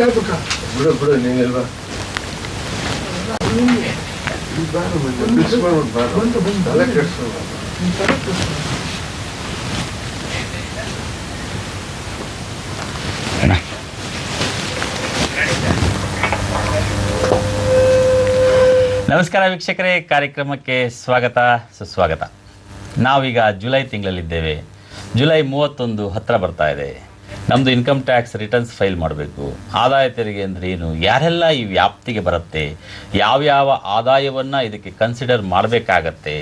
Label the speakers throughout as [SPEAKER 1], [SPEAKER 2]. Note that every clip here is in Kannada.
[SPEAKER 1] ಬಿಡು ಬಿಡು ನೀನಿಲ್ವಾ ತಲೆ ಕೆಡ್ಸು
[SPEAKER 2] ನಮಸ್ಕಾರ ವೀಕ್ಷಕರೇ, ಕಾರ್ಯಕ್ರಮಕ್ಕೆ ಸ್ವಾಗತ ಸುಸ್ವಾಗತ. ನಾವೀಗ ಜುಲೈ ತಿಂಗಳಲ್ಲಿದ್ದೇವೆ. ಜುಲೈ 31 ಹತ್ತಿರ ಬರ್ತಾ ಇದೆ. ನಮ್ಮದು ಇನ್ಕಮ್ ಟ್ಯಾಕ್ಸ್ ರಿಟರ್ನ್ಸ್ ಫೈಲ್ ಮಾಡಬೇಕು. ಆದಾಯ ತೆರಿಗೆ ಅಂದರೆ ಏನು, ಯಾರೆಲ್ಲ ಈ ವ್ಯಾಪ್ತಿಗೆ ಬರುತ್ತೆ, ಯಾವ್ಯಾವ ಆದಾಯವನ್ನು ಇದಕ್ಕೆ ಕನ್ಸಿಡರ್ ಮಾಡಬೇಕಾಗತ್ತೆ,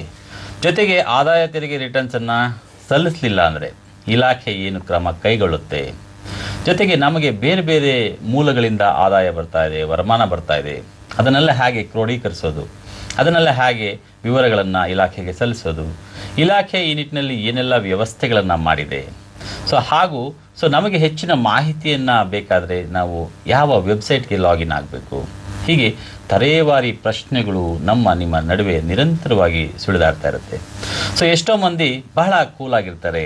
[SPEAKER 2] ಜೊತೆಗೆ ಆದಾಯ ತೆರಿಗೆ ರಿಟರ್ನ್ಸನ್ನು ಸಲ್ಲಿಸಲಿಲ್ಲ ಅಂದರೆ ಇಲಾಖೆ ಏನು ಕ್ರಮ ಕೈಗೊಳ್ಳುತ್ತೆ, ಜೊತೆಗೆ ನಮಗೆ ಬೇರೆ ಬೇರೆ ಮೂಲಗಳಿಂದ ಆದಾಯ ಬರ್ತಾ ಇದೆ, ವರಮಾನ ಬರ್ತಾ ಇದೆ, ಅದನ್ನೆಲ್ಲ ಹೇಗೆ ಕ್ರೋಢೀಕರಿಸೋದು, ಅದನ್ನೆಲ್ಲ ಹೇಗೆ ವಿವರಗಳನ್ನು ಇಲಾಖೆಗೆ ಸಲ್ಲಿಸೋದು, ಇಲಾಖೆ ಈ ನಿಟ್ಟಿನಲ್ಲಿ ಏನೆಲ್ಲ ವ್ಯವಸ್ಥೆಗಳನ್ನು ಮಾಡಿದೆ, ಸೊ ನಮಗೆ ಹೆಚ್ಚಿನ ಮಾಹಿತಿಯನ್ನು ಬೇಕಾದರೆ ನಾವು ಯಾವ ವೆಬ್ಸೈಟ್ಗೆ ಲಾಗಿನ್ ಆಗಬೇಕು, ಹೀಗೆ ತರೇವಾರಿ ಪ್ರಶ್ನೆಗಳು ನಿಮ್ಮ ನಡುವೆ ನಿರಂತರವಾಗಿ ಸುಳಿದಾಡ್ತಾ ಇರುತ್ತೆ. ಸೊ ಎಷ್ಟೋ ಮಂದಿ ಬಹಳ ಕೂಲಾಗಿರ್ತಾರೆ,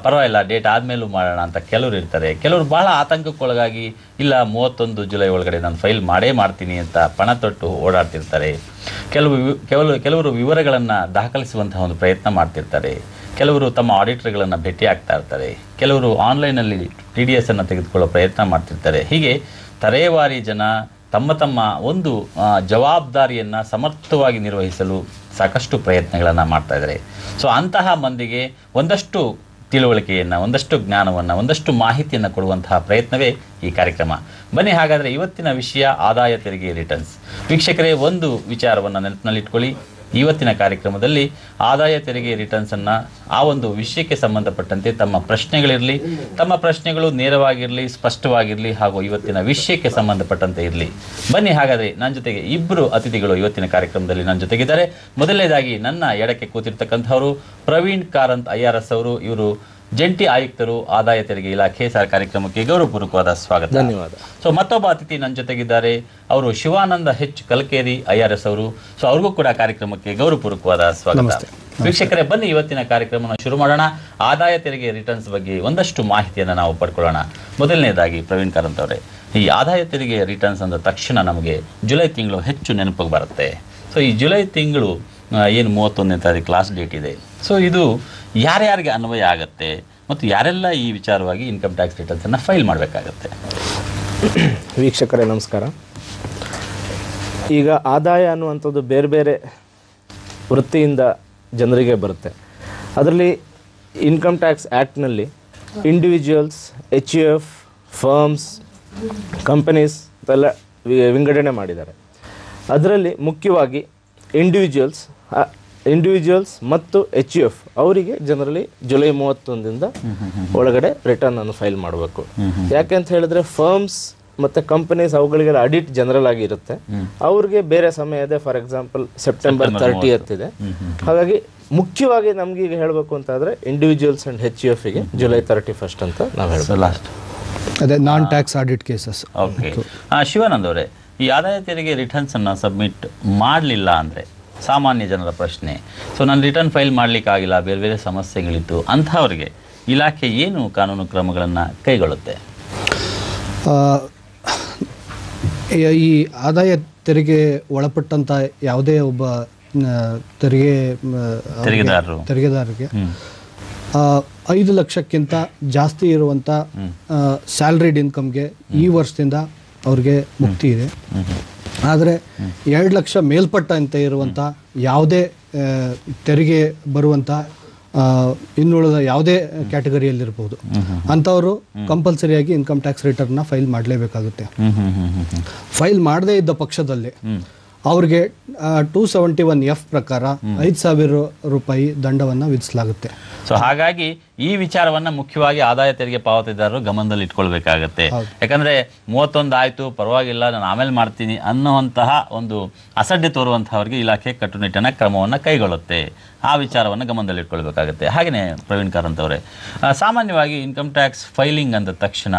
[SPEAKER 2] ಪರವಾಗಿಲ್ಲ ಡೇಟ್ ಆದಮೇಲೂ ಮಾಡೋಣ ಅಂತ ಕೆಲವರು ಇರ್ತಾರೆ. ಕೆಲವರು ಬಹಳ ಆತಂಕಕ್ಕೊಳಗಾಗಿ ಇಲ್ಲ 31 ಜುಲೈ ಒಳಗಡೆ ನಾನು ಫೈಲ್ ಮಾಡೇ ಮಾಡ್ತೀನಿ ಅಂತ ಪಣ ತೊಟ್ಟು ಓಡಾಡ್ತಿರ್ತಾರೆ. ಕೆಲವರು ವಿವರಗಳನ್ನು ದಾಖಲಿಸುವಂತಹ ಒಂದು ಪ್ರಯತ್ನ ಮಾಡ್ತಿರ್ತಾರೆ. ಕೆಲವರು ತಮ್ಮ ಆಡಿಟರ್ಗಳನ್ನು ಭೇಟಿ ಆಗ್ತಾ ಇರ್ತಾರೆ. ಕೆಲವರು ಆನ್ಲೈನಲ್ಲಿ TDS ಅನ್ನು ತೆಗೆದುಕೊಳ್ಳೋ ಪ್ರಯತ್ನ ಮಾಡ್ತಿರ್ತಾರೆ. ಹೀಗೆ ತರೇವಾರಿ ಜನ ತಮ್ಮ ಒಂದು ಜವಾಬ್ದಾರಿಯನ್ನು ಸಮರ್ಥವಾಗಿ ನಿರ್ವಹಿಸಲು ಸಾಕಷ್ಟು ಪ್ರಯತ್ನಗಳನ್ನು ಮಾಡ್ತಾ ಇದ್ದಾರೆ. ಸೊ ಅಂತಹ ಮಂದಿಗೆ ಒಂದಷ್ಟು ತಿಳುವಳಿಕೆಯನ್ನು, ಒಂದಷ್ಟು ಜ್ಞಾನವನ್ನು, ಒಂದಷ್ಟು ಮಾಹಿತಿಯನ್ನು ಕೊಡುವಂತಹ ಪ್ರಯತ್ನವೇ ಈ ಕಾರ್ಯಕ್ರಮ. ಬನ್ನಿ ಹಾಗಾದರೆ ಇವತ್ತಿನ ವಿಷಯ ಆದಾಯ ತೆರಿಗೆ ರಿಟರ್ನ್ಸ್. ವೀಕ್ಷಕರೇ, ಒಂದು ವಿಚಾರವನ್ನು ನೆನಪಿನಲ್ಲಿಟ್ಕೊಳ್ಳಿ. ಇವತ್ತಿನ ಕಾರ್ಯಕ್ರಮದಲ್ಲಿ ಆದಾಯ ತೆರಿಗೆ ರಿಟರ್ನ್ಸನ್ನು ಆ ಒಂದು ವಿಷಯಕ್ಕೆ ಸಂಬಂಧಪಟ್ಟಂತೆ ತಮ್ಮ ಪ್ರಶ್ನೆಗಳಿರಲಿ, ತಮ್ಮ ಪ್ರಶ್ನೆಗಳು ನೇರವಾಗಿರಲಿ, ಸ್ಪಷ್ಟವಾಗಿರಲಿ, ಹಾಗೂ ಇವತ್ತಿನ ವಿಷಯಕ್ಕೆ ಸಂಬಂಧಪಟ್ಟಂತೆ ಇರಲಿ. ಬನ್ನಿ ಹಾಗಾದರೆ ನನ್ನ ಜೊತೆಗೆ ಇಬ್ಬರು ಅತಿಥಿಗಳು ಇವತ್ತಿನ ಕಾರ್ಯಕ್ರಮದಲ್ಲಿ ನನ್ನ ಜೊತೆಗಿದ್ದಾರೆ. ಮೊದಲನೇದಾಗಿ ನನ್ನ ಎಡಕ್ಕೆ ಕೂತಿರ್ತಕ್ಕಂಥವರು ಪ್ರವೀಣ್ ಕಾರಂತ್ IRS ಅವರು. ಇವರು ಜಂಟಿ ಆಯುಕ್ತರು, ಆದಾಯ ತೆರಿಗೆ ಇಲಾಖೆ. ಕಾರ್ಯಕ್ರಮಕ್ಕೆ ಗೌರವಪೂರ್ವಕವಾದ ಸ್ವಾಗತ.
[SPEAKER 3] ಧನ್ಯವಾದ.
[SPEAKER 2] ಸೊ ಮತ್ತೊಬ್ಬ ಅತಿಥಿ ನನ್ನ ಜೊತೆಗಿದ್ದಾರೆ, ಅವರು ಶಿವಾನಂದ H ಕಲ್ಕೇರಿ IRS ಅವರು. ಸೊ ಅವ್ರಿಗೂ ಕೂಡ ಕಾರ್ಯಕ್ರಮಕ್ಕೆ ಗೌರವಪೂರ್ವಕವಾದ ಸ್ವಾಗತ. ವೀಕ್ಷಕರೇ, ಬನ್ನಿ ಇವತ್ತಿನ ಕಾರ್ಯಕ್ರಮವನ್ನು ಶುರು ಮಾಡೋಣ. ಆದಾಯ ತೆರಿಗೆ ರಿಟರ್ನ್ಸ್ ಬಗ್ಗೆ ಒಂದಷ್ಟು ಮಾಹಿತಿಯನ್ನು ನಾವು ಪಡ್ಕೊಳ್ಳೋಣ. ಮೊದಲನೇದಾಗಿ ಪ್ರವೀಣ್ ಕಾರಂತ್ ಅವರೇ, ಈ ಆದಾಯ ತೆರಿಗೆ ರಿಟರ್ನ್ಸ್ ಅಂದ ತಕ್ಷಣ ನಮಗೆ ಜುಲೈ ತಿಂಗಳು ಹೆಚ್ಚು ನೆನಪಿಗೆ ಬರುತ್ತೆ. ಸೊ ಈ ಜುಲೈ ತಿಂಗಳು ಏನು 31ನೇ ತಾರೀಕು ಲಾಸ್ಟ್ ಡೇಟ್ ಇದೆ. ಸೊ ಇದು ಯಾರ್ಯಾರಿಗೆ ಅನ್ವಯ ಆಗುತ್ತೆ ಮತ್ತು ಯಾರೆಲ್ಲ ಈ ವಿಚಾರವಾಗಿ ಇನ್ಕಮ್ ಟ್ಯಾಕ್ಸ್ ರಿಟರ್ನ್ಸನ್ನು ಫೈಲ್ ಮಾಡಬೇಕಾಗತ್ತೆ?
[SPEAKER 3] ವೀಕ್ಷಕರೇ ನಮಸ್ಕಾರ. ಈಗ ಆದಾಯ ಅನ್ನುವಂಥದ್ದು ಬೇರೆ ಬೇರೆ ವೃತ್ತಿಯಿಂದ ಜನರಿಗೆ ಬರುತ್ತೆ. ಅದರಲ್ಲಿ ಇನ್ಕಮ್ ಟ್ಯಾಕ್ಸ್ ಆ್ಯಕ್ಟ್ನಲ್ಲಿ ಇಂಡಿವಿಜುವಲ್ಸ್, HUF, ಫರ್ಮ್ಸ್, ಕಂಪನೀಸ್ ಎಲ್ಲ ವಿಂಗಡಣೆ ಮಾಡಿದ್ದಾರೆ. ಅದರಲ್ಲಿ ಮುಖ್ಯವಾಗಿ ಇಂಡಿವಿಜುವಲ್ಸ್ ಮತ್ತು HUF ಅವರಿಗೆ ಜನರಲಿ ಜುಲೈ 31ರಿಂದ ಒಳಗಡೆ ರಿಟರ್ನ್ ಅನ್ನು ಫೈಲ್ ಮಾಡಬೇಕು. ಯಾಕೆಂತ ಹೇಳಿದ್ರೆ ಫರ್ಮ್ಸ್ ಮತ್ತು ಕಂಪನೀಸ್ ಅವುಗಳಿಗೆ ಆಡಿಟ್ ಜನರಲ್ ಆಗಿ ಇರುತ್ತೆ, ಅವ್ರಿಗೆ ಬೇರೆ ಸಮಯ ಇದೆ. ಫಾರ್ ಎಕ್ಸಾಂಪಲ್ ಸೆಪ್ಟೆಂಬರ್ 30th ಇದೆ. ಹಾಗಾಗಿ ಮುಖ್ಯವಾಗಿ ನಮ್ಗೆ ಈಗ ಹೇಳಬೇಕು ಅಂತಾದರೆ ಇಂಡಿವಿಜುವಲ್ಸ್ ಆ್ಯಂಡ್ HUFಗೆ ಜುಲೈ 31st ಅಂತ ನಾವು ಹೇಳ್ಬೋದು.
[SPEAKER 2] ಲಾಸ್ಟ್
[SPEAKER 4] ಅದೇ ನಾನ್ tax audit cases.
[SPEAKER 2] Okay. Shivanand ಅವರೇ, ಈ ಆದಾಯ ತೆರಿಗೆ ರಿಟರ್ನ್ಸನ್ನು ಸಬ್ಮಿಟ್ ಮಾಡಲಿಲ್ಲ ಅಂದರೆ ಸಾಮಾನ್ಯ ಜನರ ಪ್ರಶ್ನೆ. ಸೊ ನಾನು ರಿಟರ್ನ್ ಫೈಲ್ ಮಾಡಲಿಕ್ಕಾಗಿಲ್ಲ, ಬೇರೆ ಬೇರೆ ಸಮಸ್ಯೆಗಳಿತ್ತು, ಅಂಥವ್ರಿಗೆ ಇಲಾಖೆ ಏನು ಕಾನೂನು ಕ್ರಮಗಳನ್ನು ಕೈಗೊಳ್ಳುತ್ತೆ?
[SPEAKER 4] ಈ ಆದಾಯ ತೆರಿಗೆ ಒಳಪಟ್ಟಂಥ ಯಾವುದೇ ಒಬ್ಬ ತೆರಿಗೆದಾರರಿಗೆ 5 ಲಕ್ಷಕ್ಕಿಂತ ಜಾಸ್ತಿ ಇರುವಂಥ ಸ್ಯಾಲ್ರಿಡ್ ಇನ್ಕಮ್ಗೆ ಈ ವರ್ಷದಿಂದ ಅವ್ರಿಗೆ ಮುಕ್ತಿ ಇದೆ. ಆದರೆ 2 ಲಕ್ಷ ಮೇಲ್ಪಟ್ಟಂತೆ ಇರುವಂಥ ಯಾವುದೇ ತೆರಿಗೆ ಬರುವಂಥ ಇನ್ನುಳಿದ ಯಾವುದೇ ಕ್ಯಾಟಗರಿಯಲ್ಲಿರ್ಬೋದು ಅಂಥವರು ಕಂಪಲ್ಸರಿಯಾಗಿ ಇನ್ಕಮ್ ಟ್ಯಾಕ್ಸ್ ರಿಟರ್ನ್ನ ಫೈಲ್ ಮಾಡಲೇಬೇಕಾಗುತ್ತೆ. ಫೈಲ್ ಮಾಡದೇ ಇದ್ದ ಪಕ್ಷದಲ್ಲಿ ಅವ್ರಿಗೆ 271F ಪ್ರಕಾರ 5,000 ರೂಪಾಯಿ ದಂಡವನ್ನು ವಿಧಿಸಲಾಗುತ್ತೆ.
[SPEAKER 2] ಸೊ ಹಾಗಾಗಿ ಈ ವಿಚಾರವನ್ನ ಮುಖ್ಯವಾಗಿ ಆದಾಯ ತೆರಿಗೆ ಪಾವತಿದಾರರು ಗಮನದಲ್ಲಿ ಇಟ್ಕೊಳ್ಬೇಕಾಗತ್ತೆ. ಯಾಕಂದ್ರೆ 31 ಆಯ್ತು ಪರವಾಗಿಲ್ಲ ನಾನು ಆಮೇಲೆ ಮಾಡ್ತೀನಿ ಅನ್ನುವಂತಹ ಒಂದು ಅಸಡ್ಡೆ ತೋರುವಂತಹವರಿಗೆ ಇಲಾಖೆ ಕಟ್ಟುನಿಟ್ಟಿನ ಕ್ರಮವನ್ನು ಕೈಗೊಳ್ಳುತ್ತೆ. ಆ ವಿಚಾರವನ್ನು ಗಮನದಲ್ಲಿ ಇಟ್ಕೊಳ್ಬೇಕಾಗತ್ತೆ. ಹಾಗೆಯೇ ಪ್ರವೀಣ್ ಕಾರಂತ್ ಅವರೇ, ಸಾಮಾನ್ಯವಾಗಿ ಇನ್ಕಮ್ ಟ್ಯಾಕ್ಸ್ ಫೈಲಿಂಗ್ ಅಂದ ತಕ್ಷಣ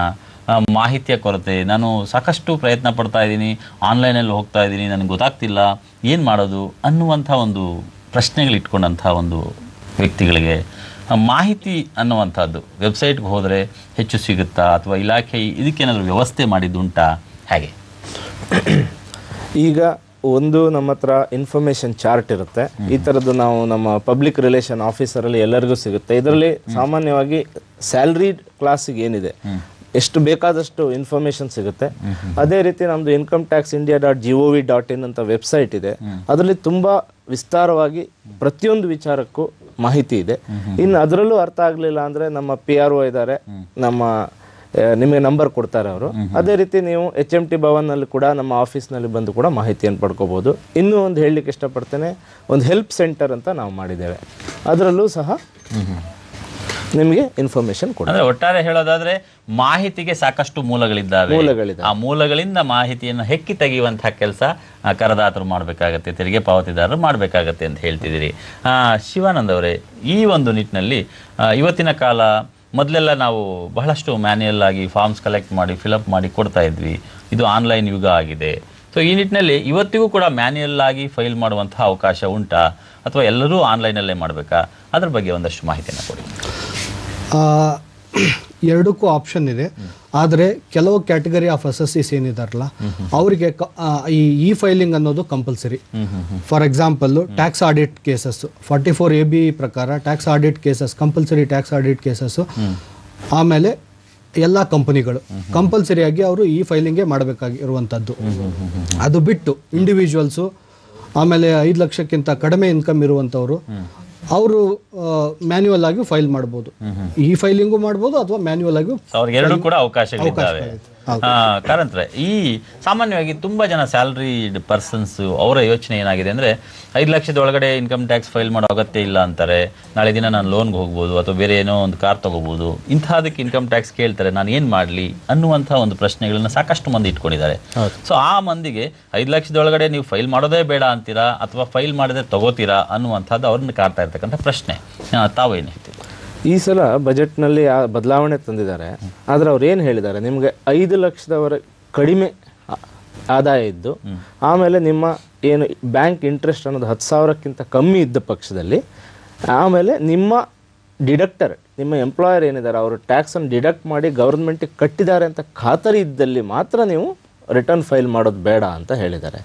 [SPEAKER 2] ಮಾಹಿತಿಯ ಕೊರತೆ, ನಾನು ಸಾಕಷ್ಟು ಪ್ರಯತ್ನ ಪಡ್ತಾ ಇದ್ದೀನಿ, ಆನ್ಲೈನಲ್ಲಿ ಹೋಗ್ತಾ ಇದ್ದೀನಿ, ನನಗೆ ಗೊತ್ತಾಗ್ತಿಲ್ಲ ಏನು ಮಾಡೋದು ಅನ್ನುವಂಥ ಒಂದು ಪ್ರಶ್ನೆಗಳಿಟ್ಕೊಂಡಂಥ ಒಂದು ವ್ಯಕ್ತಿಗಳಿಗೆ ಮಾಹಿತಿ ಅನ್ನುವಂಥದ್ದು ವೆಬ್ಸೈಟ್ಗೆ ಹೋದರೆ ಹೆಚ್ಚು ಸಿಗುತ್ತಾ ಅಥವಾ ಇಲಾಖೆ ಇದಕ್ಕೇನಾದರೂ ವ್ಯವಸ್ಥೆ ಮಾಡಿದ್ದುಂಟಾ ಹೇಗೆ?
[SPEAKER 3] ಈಗ ಒಂದು ನಮ್ಮ ಹತ್ರ ಇನ್ಫಾರ್ಮೇಷನ್ ಚಾರ್ಟ್ ಇರುತ್ತೆ. ಈ ಥರದ್ದು ನಾವು ನಮ್ಮ ಪಬ್ಲಿಕ್ ರಿಲೇಷನ್ ಆಫೀಸರಲ್ಲಿ ಎಲ್ಲರಿಗೂ ಸಿಗುತ್ತೆ. ಇದರಲ್ಲಿ ಸಾಮಾನ್ಯವಾಗಿ ಸ್ಯಾಲ್ರಿಡ್ ಕ್ಲಾಸಿಗೆ ಏನಿದೆ ಎಷ್ಟು ಬೇಕಾದಷ್ಟು ಇನ್ಫಾರ್ಮೇಷನ್ ಸಿಗುತ್ತೆ. ಅದೇ ರೀತಿ ನಮ್ಮದು incometaxindia.gov.in ಅಂತ ವೆಬ್ಸೈಟ್ ಇದೆ. ಅದರಲ್ಲಿ ತುಂಬ ವಿಸ್ತಾರವಾಗಿ ಪ್ರತಿಯೊಂದು ವಿಚಾರಕ್ಕೂ ಮಾಹಿತಿ ಇದೆ. ಇನ್ನು ಅದರಲ್ಲೂ ಅರ್ಥ ಆಗಲಿಲ್ಲ ಅಂದರೆ ನಮ್ಮ PRO ಇದ್ದಾರೆ, ನಿಮಗೆ ನಂಬರ್ ಕೊಡ್ತಾರೆ ಅವರು. ಅದೇ ರೀತಿ ನೀವು HMT ಭವನ್ನಲ್ಲಿ ಕೂಡ ನಮ್ಮ ಆಫೀಸ್ನಲ್ಲಿ ಬಂದು ಕೂಡ ಮಾಹಿತಿಯನ್ನು ಪಡ್ಕೋಬೋದು. ಇನ್ನೂ ಒಂದು ಹೇಳಲಿಕ್ಕೆ ಇಷ್ಟಪಡ್ತೇನೆ, ಒಂದು ಹೆಲ್ಪ್ ಸೆಂಟರ್ ಅಂತ ನಾವು ಮಾಡಿದ್ದೇವೆ. ಅದರಲ್ಲೂ ಸಹ ನಿಮಗೆ ಇನ್ಫಾರ್ಮೇಶನ್ ಕೊಡ.
[SPEAKER 2] ಅಂದರೆ ಒಟ್ಟಾರೆ ಹೇಳೋದಾದ್ರೆ ಮಾಹಿತಿಗೆ ಸಾಕಷ್ಟು ಮೂಲಗಳಿದ್ದಾವೆ. ಆ ಮೂಲಗಳಿಂದ ಮಾಹಿತಿಯನ್ನು ಹೆಕ್ಕಿ ತೆಗೆಯುವಂತಹ ಕೆಲಸ ಕರದಾತರು ಮಾಡಬೇಕಾಗತ್ತೆ, ತೆರಿಗೆ ಪಾವತಿದಾರರು ಮಾಡಬೇಕಾಗತ್ತೆ ಅಂತ ಹೇಳ್ತಿದ್ದೀರಿ. ಶಿವಾನಂದ್ ಅವರೇ, ಈ ಒಂದು ನಿಟ್ಟಿನಲ್ಲಿ ಇವತ್ತಿನ ಕಾಲ ಮೊದಲೆಲ್ಲ ನಾವು ಬಹಳಷ್ಟು ಮ್ಯಾನ್ಯಲ್ ಆಗಿ ಫಾರ್ಮ್ಸ್ ಕಲೆಕ್ಟ್ ಮಾಡಿ ಫಿಲಪ್ ಮಾಡಿ ಕೊಡ್ತಾ ಇದ್ವಿ. ಇದು ಆನ್ಲೈನ್ ಯುಗ ಆಗಿದೆ. ಸೊ ಈ ನಿಟ್ಟಿನಲ್ಲಿ ಇವತ್ತಿಗೂ ಕೂಡ ಮ್ಯಾನ್ಯಲ್ ಆಗಿ ಫೈಲ್ ಮಾಡುವಂತಹ ಅವಕಾಶ ಉಂಟಾ ಅಥವಾ ಎಲ್ಲರೂ ಆನ್ಲೈನಲ್ಲೇ ಮಾಡಬೇಕಾ? ಅದ್ರ ಬಗ್ಗೆ ಒಂದಷ್ಟು ಮಾಹಿತಿಯನ್ನು ಕೊಡಿ.
[SPEAKER 4] ಎರಡಕ್ಕೂ ಆಪ್ಷನ್ ಇದೆ. ಆದರೆ ಕೆಲವು ಕ್ಯಾಟಗರಿ ಆಫ್ ಅಸೆಸ್ಸೀಸ್ ಏನಿದಾರಲ್ಲ ಅವರಿಗೆ ಈ ಫೈಲಿಂಗ್ ಅನ್ನೋದು compulsory. For example tax audit cases 44AB ಪ್ರಕಾರ tax audit cases compulsory tax audit cases. ಆಮೇಲೆ ಎಲ್ಲ ಕಂಪನಿಗಳು ಕಂಪಲ್ಸರಿಯಾಗಿ ಅವರು ಈ ಫೈಲಿಂಗೇ ಮಾಡಬೇಕಾಗಿರುವಂಥದ್ದು. ಅದು ಬಿಟ್ಟು ಇಂಡಿವಿಜುವಲ್ಸು, ಆಮೇಲೆ 5 ಲಕ್ಷಕ್ಕಿಂತ ಕಡಿಮೆ ಇನ್ಕಮ್ ಇರುವಂಥವರು ಅವರು ಮ್ಯಾನ್ಯುವಲ್ ಆಗಿ ಫೈಲ್ ಮಾಡ್ಬೋದು. ಈ ಫೈಲಿಂಗು ಮಾಡ್ಬೋದು ಅಥವಾ ಮ್ಯಾನ್ಯುವಲ್ ಆಗಿ
[SPEAKER 2] ಎರಡು ಕೂಡ ಅವಕಾಶಗಳಿದ್ದಾವೆ. ಕಾರಂತರೆ, ಈ ಸಾಮಾನ್ಯವಾಗಿ ತುಂಬಾ ಜನ ಸ್ಯಾಲರಿಡ್ ಪರ್ಸನ್ಸ್ ಅವರ ಯೋಚನೆ ಏನಾಗಿದೆ ಅಂದ್ರೆ 5 ಲಕ್ಷದ ಒಳಗಡೆ ಇನ್ಕಮ್ ಟ್ಯಾಕ್ಸ್ ಫೈಲ್ ಮಾಡೋ ಅಗತ್ಯ ಇಲ್ಲ ಅಂತಾರೆ. ನಾಳೆ ದಿನ ನಾನು ಲೋನ್ಗೆ ಹೋಗ್ಬೋದು ಅಥವಾ ಬೇರೆ ಏನೋ ಒಂದು ಕಾರ್ ತಗೋಬಹುದು, ಇಂಥದಕ್ಕೆ ಇನ್ಕಮ್ ಟ್ಯಾಕ್ಸ್ ಕೇಳ್ತಾರೆ, ನಾನು ಏನು ಮಾಡಲಿ ಅನ್ನುವಂಥ ಒಂದು ಪ್ರಶ್ನೆಗಳನ್ನ ಸಾಕಷ್ಟು ಮಂದಿ ಇಟ್ಕೊಂಡಿದ್ದಾರೆ. ಸೊ ಆ ಮಂದಿಗೆ 5 ಲಕ್ಷದ ಒಳಗಡೆ ನೀವು ಫೈಲ್ ಮಾಡೋದೇ ಬೇಡ ಅಂತೀರಾ ಅಥವಾ ಫೈಲ್ ಮಾಡದೆ ತಗೋತೀರಾ ಅನ್ನುವಂಥದ್ದು ಅವ್ರನ್ನ ಕಾಡ್ತಾ ಇರ್ತಕ್ಕಂಥ ಪ್ರಶ್ನೆ. ತಾವೇನು ಹೇಳ್ತೀವಿ?
[SPEAKER 3] ಈ ಸಲ ಬಜೆಟ್ನಲ್ಲಿ ಬದಲಾವಣೆ ತಂದಿದ್ದಾರೆ. ಆದರೆ ಅವ್ರು ಏನು ಹೇಳಿದ್ದಾರೆ, ನಿಮಗೆ 5 ಲಕ್ಷದವರೆಗೆ ಕಡಿಮೆ ಆದಾಯ ಇದ್ದು ಆಮೇಲೆ ನಿಮ್ಮ ಏನು ಬ್ಯಾಂಕ್ ಇಂಟ್ರೆಸ್ಟ್ ಅನ್ನೋದು 10,000ಕ್ಕಿಂತ ಕಮ್ಮಿ ಇದ್ದ ಪಕ್ಷದಲ್ಲಿ, ಆಮೇಲೆ ನಿಮ್ಮ ಡಿಡಕ್ಟರ್, ನಿಮ್ಮ ಎಂಪ್ಲಾಯರ್ ಏನಿದ್ದಾರೆ ಅವರು ಟ್ಯಾಕ್ಸನ್ನು ಡಿಡಕ್ಟ್ ಮಾಡಿ ಗೌರ್ಮೆಂಟಿಗೆ ಕಟ್ಟಿದ್ದಾರೆ ಅಂತ ಖಾತರಿ ಇದ್ದಲ್ಲಿ ಮಾತ್ರ ನೀವು ರಿಟರ್ನ್ ಫೈಲ್ ಮಾಡೋದು ಬೇಡ ಅಂತ ಹೇಳಿದ್ದಾರೆ.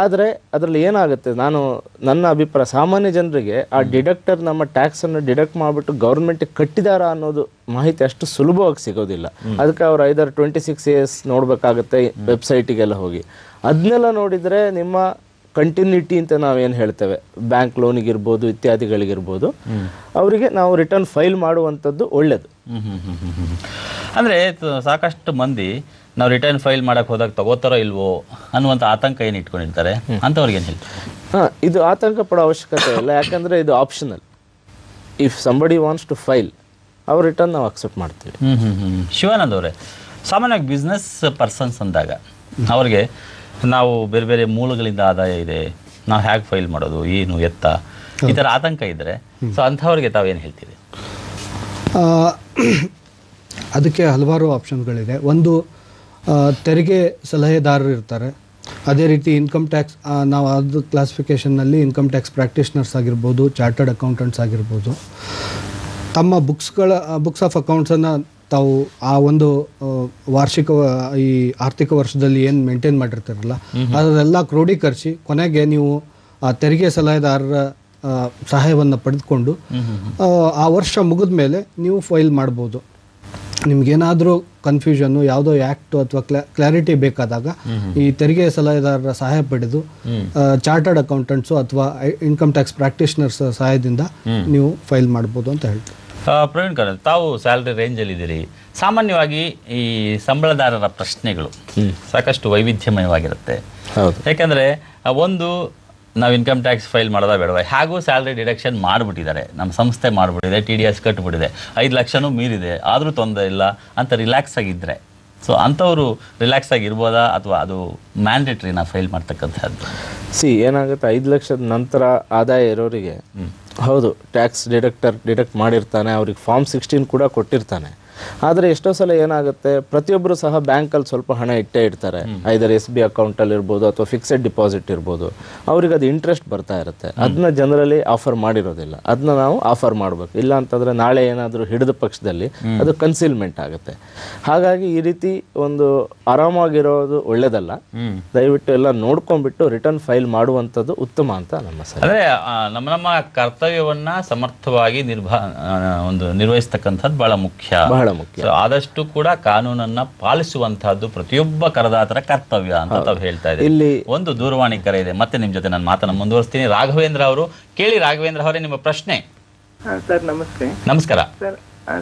[SPEAKER 3] ಆದರೆ ಅದರಲ್ಲಿ ಏನಾಗುತ್ತೆ, ನನ್ನ ಅಭಿಪ್ರಾಯ, ಸಾಮಾನ್ಯ ಜನರಿಗೆ ಆ ಡಿಡಕ್ಟರ್ ನಮ್ಮ ಟ್ಯಾಕ್ಸನ್ನು ಡಿಡಕ್ಟ್ ಮಾಡಿಬಿಟ್ಟು ಗೌರ್ಮೆಂಟಿಗೆ ಕಟ್ಟಿದಾರ ಅನ್ನೋದು ಮಾಹಿತಿ ಅಷ್ಟು ಸುಲಭವಾಗಿ ಸಿಗೋದಿಲ್ಲ. ಅದಕ್ಕೆ ಅವ್ರು 26AS ನೋಡಬೇಕಾಗುತ್ತೆ ವೆಬ್ಸೈಟಿಗೆಲ್ಲ ಹೋಗಿ. ಅದನ್ನೆಲ್ಲ ನೋಡಿದರೆ ನಿಮ್ಮ ಕಂಟಿನ್ಯೂಟಿ ಅಂತ ನಾವೇನು ಹೇಳ್ತೇವೆ, ಬ್ಯಾಂಕ್ ಲೋನಿಗಿರ್ಬೋದು ಇತ್ಯಾದಿಗಳಿಗಿರ್ಬೋದು, ಅವರಿಗೆ ನಾವು ರಿಟರ್ನ್ ಫೈಲ್ ಮಾಡುವಂಥದ್ದು ಒಳ್ಳೆಯದು.
[SPEAKER 2] ಅಂದರೆ ಸಾಕಷ್ಟು ಮಂದಿ ನಾವು ರಿಟರ್ನ್ ಫೈಲ್ ಮಾಡಕ್ಕೆ ಹೋದಾಗ ತಗೋತಾರೋ ಇಲ್ವೋ ಅನ್ನುವಂಥ ಆತಂಕ ಏನು ಇಟ್ಕೊಂಡಿರ್ತಾರೆ, ಅಂಥವ್ರಿಗೆ ಏನು ಹೇಳ್ತಾರೆ?
[SPEAKER 3] ಇದು ಆತಂಕ ಪಡೋ ಅವಶ್ಯಕತೆ ಇಲ್ಲ. ಯಾಕಂದರೆ ಇದು optional. If somebody wants to file, ಅವ್ರ ರಿಟರ್ನ್ ನಾವು ಅಕ್ಸೆಪ್ಟ್ ಮಾಡ್ತೀವಿ.
[SPEAKER 2] ಶಿವಾನಂದ್ ಅವರೇ, ಸಾಮಾನ್ಯವಾಗಿ ಬಿಸ್ನೆಸ್ ಪರ್ಸನ್ಸ್ ಅಂದಾಗ ಅವ್ರಿಗೆ ನಾವು ಬೇರೆ ಬೇರೆ ಮೂಲಗಳಿಂದ ಆದಾಯ ಇದೆ, ನಾವು ಹೇಗೆ ಫೈಲ್ ಮಾಡೋದು, ಏನು ಎತ್ತ, ಈ ಥರ ಆತಂಕ ಇದ್ದರೆ ಸೊ ಅಂಥವ್ರಿಗೆ ತಾವೇನು ಹೇಳ್ತೀರಿ?
[SPEAKER 4] ಅದಕ್ಕೆ ಹಲವಾರು ಆಪ್ಷನ್ಗಳಿದೆ. ಒಂದು, ತೆರಿಗೆ ಸಲಹೆದಾರರು ಇರ್ತಾರೆ. ಅದೇ ರೀತಿ ಇನ್ಕಮ್ ಟ್ಯಾಕ್ಸ್, ನಾವು ಅದು ಕ್ಲಾಸಿಫಿಕೇಷನ್ನಲ್ಲಿ ಇನ್ಕಮ್ ಟ್ಯಾಕ್ಸ್ ಪ್ರಾಕ್ಟೀಷನರ್ಸ್ ಆಗಿರ್ಬೋದು, ಚಾರ್ಟರ್ಡ್ ಅಕೌಂಟೆಂಟ್ಸ್ ಆಗಿರ್ಬೋದು. ತಮ್ಮ ಬುಕ್ಸ್ ಆಫ್ ಅಕೌಂಟ್ಸನ್ನು ತಾವು ಆ ಒಂದು ವಾರ್ಷಿಕ ಈ ಆರ್ಥಿಕ ವರ್ಷದಲ್ಲಿ ಏನು ಮೇಂಟೈನ್ ಮಾಡಿರ್ತಾರಲ್ಲ ಅದನ್ನೆಲ್ಲ ಕ್ರೋಢೀಕರಿಸಿ ಕೊನೆಗೆ ನೀವು ಆ ತೆರಿಗೆ ಸಲಹೆದಾರರ ಸಹಾಯವನ್ನು ಪಡೆದುಕೊಂಡು ಆ ವರ್ಷ ಮುಗಿದ ಮೇಲೆ ನೀವು ಫೈಲ್ ಮಾಡ್ಬೋದು. ನಿಮ್ಗೇನಾದರೂ ಕನ್ಫ್ಯೂಷನ್ನು, ಯಾವುದೋ ಆ್ಯಕ್ಟು ಅಥವಾ ಕ್ಲಾರಿಟಿ ಬೇಕಾದಾಗ ಈ ತೆರಿಗೆ ಸಲಹೆದಾರರ ಸಹಾಯ ಪಡೆದು ಚಾರ್ಟರ್ಡ್ ಅಕೌಂಟೆಂಟ್ಸು ಅಥವಾ ಇನ್ಕಮ್ ಟ್ಯಾಕ್ಸ್ ಪ್ರಾಕ್ಟೀಷನರ್ಸ್ ಸಹಾಯದಿಂದ ನೀವು ಫೈಲ್ ಮಾಡ್ಬೋದು ಅಂತ ಹೇಳ್ತೀವಿ.
[SPEAKER 2] ಪ್ರವೀಣ್ ಕಾರಂತ್, ತಾವು ಸ್ಯಾಲರಿ ರೇಂಜಲ್ಲಿ ಇದ್ದೀರಿ. ಸಾಮಾನ್ಯವಾಗಿ ಈ ಸಂಬಳದಾರರ ಪ್ರಶ್ನೆಗಳು ಸಾಕಷ್ಟು ವೈವಿಧ್ಯಮಯವಾಗಿರುತ್ತೆ. ಯಾಕಂದರೆ ಒಂದು, ನಾವು ಇನ್ಕಮ್ ಟ್ಯಾಕ್ಸ್ ಫೈಲ್ ಮಾಡೋದಾ ಬೇಡವಾ, ಹೇಗೂ ಸ್ಯಾಲ್ರಿ ಡಿಡಕ್ಷನ್ ಮಾಡಿಬಿಟ್ಟಿದ್ದಾರೆ, ನಮ್ಮ ಸಂಸ್ಥೆ ಮಾಡಿಬಿಟ್ಟಿದೆ, TDS ಕಟ್ಟಿಬಿಟ್ಟಿದೆ, 5 ಲಕ್ಷನೂ ಮೀರಿದೆ, ಆದರೂ ತೊಂದರೆ ಇಲ್ಲ ಅಂತ ರಿಲ್ಯಾಕ್ಸ್ ಆಗಿದ್ದರೆ, ಸೊ ಅಂಥವರು ರಿಲ್ಯಾಕ್ಸ್ ಆಗಿರ್ಬೋದಾ ಅಥವಾ ಅದು ಮ್ಯಾಂಡೇಟ್ರಿನ ಫೈಲ್ ಮಾಡ್ತಕ್ಕಂಥದ್ದು?
[SPEAKER 3] ಏನಾಗುತ್ತೆ, 5 ಲಕ್ಷದ ನಂತರ ಆದಾಯ ಇರೋರಿಗೆ ಹೌದು ಟ್ಯಾಕ್ಸ್ ಡಿಡಕ್ಟ್ ಮಾಡಿರ್ತಾನೆ, ಅವ್ರಿಗೆ ಫಾರ್ಮ್ 16 ಕೂಡ ಕೊಟ್ಟಿರ್ತಾನೆ. ಆದರೆ ಎಷ್ಟೋ ಸಲ ಏನಾಗುತ್ತೆ, ಪ್ರತಿಯೊಬ್ಬರು ಸಹ ಬ್ಯಾಂಕಲ್ಲಿ ಸ್ವಲ್ಪ ಹಣ ಇಟ್ಟೇ ಇಡ್ತಾರೆ, ಐದರ್ SB ಅಕೌಂಟಲ್ಲಿ ಇರ್ಬೋದು ಅಥವಾ ಫಿಕ್ಸೆಡ್ ಡಿಪಾಸಿಟ್ ಇರ್ಬೋದು. ಅವ್ರಿಗೆ ಅದು ಇಂಟ್ರೆಸ್ಟ್ ಬರ್ತಾ ಇರುತ್ತೆ. ಅದನ್ನ ಜನರಲಿ ಆಫರ್ ಮಾಡಿರೋದಿಲ್ಲ. ಅದನ್ನ ನಾವು ಆಫರ್ ಮಾಡಬೇಕು. ಇಲ್ಲ ಅಂತಂದರೆ ನಾಳೆ ಏನಾದರೂ ಹಿಡಿದ ಪಕ್ಷದಲ್ಲಿ ಅದು ಕನ್ಸೀಲ್ಮೆಂಟ್ ಆಗುತ್ತೆ. ಹಾಗಾಗಿ ಈ ರೀತಿ ಒಂದು ಆರಾಮಾಗಿರೋದು ಒಳ್ಳೇದಲ್ಲ. ದಯವಿಟ್ಟು ಎಲ್ಲ ನೋಡ್ಕೊಂಡ್ಬಿಟ್ಟು ರಿಟರ್ನ್ ಫೈಲ್ ಮಾಡುವಂಥದ್ದು ಉತ್ತಮ ಅಂತ ನಮ್ಮ ಸಲಹೆ.
[SPEAKER 2] ಅಂದರೆ ನಮ್ಮ ಕರ್ತವ್ಯವನ್ನ ಸಮರ್ಥವಾಗಿ ನಿರ್ವಹಿಸ್ತಕ್ಕಂಥದ್ದು ಬಹಳ ಮುಖ್ಯ. So, ಆದಷ್ಟು ಕೂಡ ಕಾನೂನನ್ನ ಪಾಲಿಸುವಂತಹದ್ದು ಪ್ರತಿಯೊಬ್ಬ ಕರದಾತರ ಕರ್ತವ್ಯ ಅಂತ ತಾವು ಹೇಳ್ತಾ ಇದ್ದೀವಿ. ಇಲ್ಲಿ ಒಂದು ದೂರವಾಣಿ ಕರೆ ಇದೆ, ಮತ್ತೆ ನಿಮ್ ಜೊತೆ ನಾನು ಮಾತನ್ನ ಮುಂದುವರಿಸ್ತೀನಿ. ರಾಘವೇಂದ್ರ ಅವರು ಕೇಳಿ. ರಾಘವೇಂದ್ರ ಅವರೇ, ನಿಮ್ಮ ಪ್ರಶ್ನೆ.
[SPEAKER 5] ಸರ್ ನಮಸ್ತೆ.
[SPEAKER 2] ನಮಸ್ಕಾರ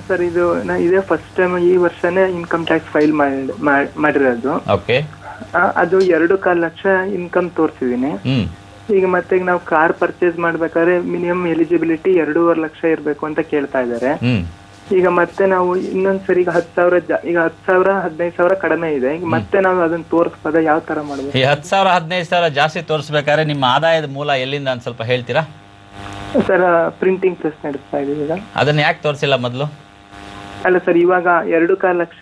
[SPEAKER 5] ಸರ್. ಇದು ಇದೇ ಫಸ್ಟ್ ಟೈಮ್ ಈ ವರ್ಷನೇ ಇನ್ಕಮ್ ಟ್ಯಾಕ್ಸ್ ಫೈಲ್ ಮಾಡಿರೋದು.
[SPEAKER 2] ಓಕೆ.
[SPEAKER 5] ಅದು 2.25 ಲಕ್ಷ ಇನ್ಕಮ್ ತೋರಿಸಿದೀನಿ. ಈಗ ಮತ್ತೆ ನಾವು ಕಾರ್ ಪರ್ಚೇಸ್ ಮಾಡ್ಬೇಕಾದ್ರೆ ಮಿನಿಮಮ್ ಎಲಿಜಿಬಿಲಿಟಿ 2.5 ಲಕ್ಷ ಇರ್ಬೇಕು ಅಂತ ಕೇಳ್ತಾ ಇದ್ದಾರೆ. ಈಗ ಮತ್ತೆ ನಾವು ಇನ್ನೊಂದ್ಸರಿ ಈಗ 10,000 ಈಗ 10,000 15,000 ಕಡಿಮೆ ಇದೆ. ಈಗ ಮತ್ತೆ ನಾವು ಅದನ್ನ ತೋರಿಸ್ಬೋದ, ಯಾವ ತರ ಮಾಡ್ಬೇಕು?
[SPEAKER 2] ಈ 10,000 15,000 ಜಾಸ್ತಿ ತೋರಿಸ್ಬೇಕಾದ್ರೆ ನಿಮ್ಮ ಆದಾಯದ ಮೂಲ ಎಲ್ಲಿಂದ ಅಂತ ಸ್ವಲ್ಪ ಹೇಳ್ತೀರಾ?
[SPEAKER 5] ಸರ್, ಪ್ರಿಂಟಿಂಗ್ ಪ್ರೆಸ್ ನಡೆಸ್ತಾ ಇದೀವಿ. ಈಗ
[SPEAKER 2] ಅದನ್ನ ಯಾಕೆ ತೋರಿಸಿಲ್ಲ ಮೊದಲು?
[SPEAKER 5] ಅಲ್ಲ ಸರ್, ಇವಾಗ 2.25 ಲಕ್ಷ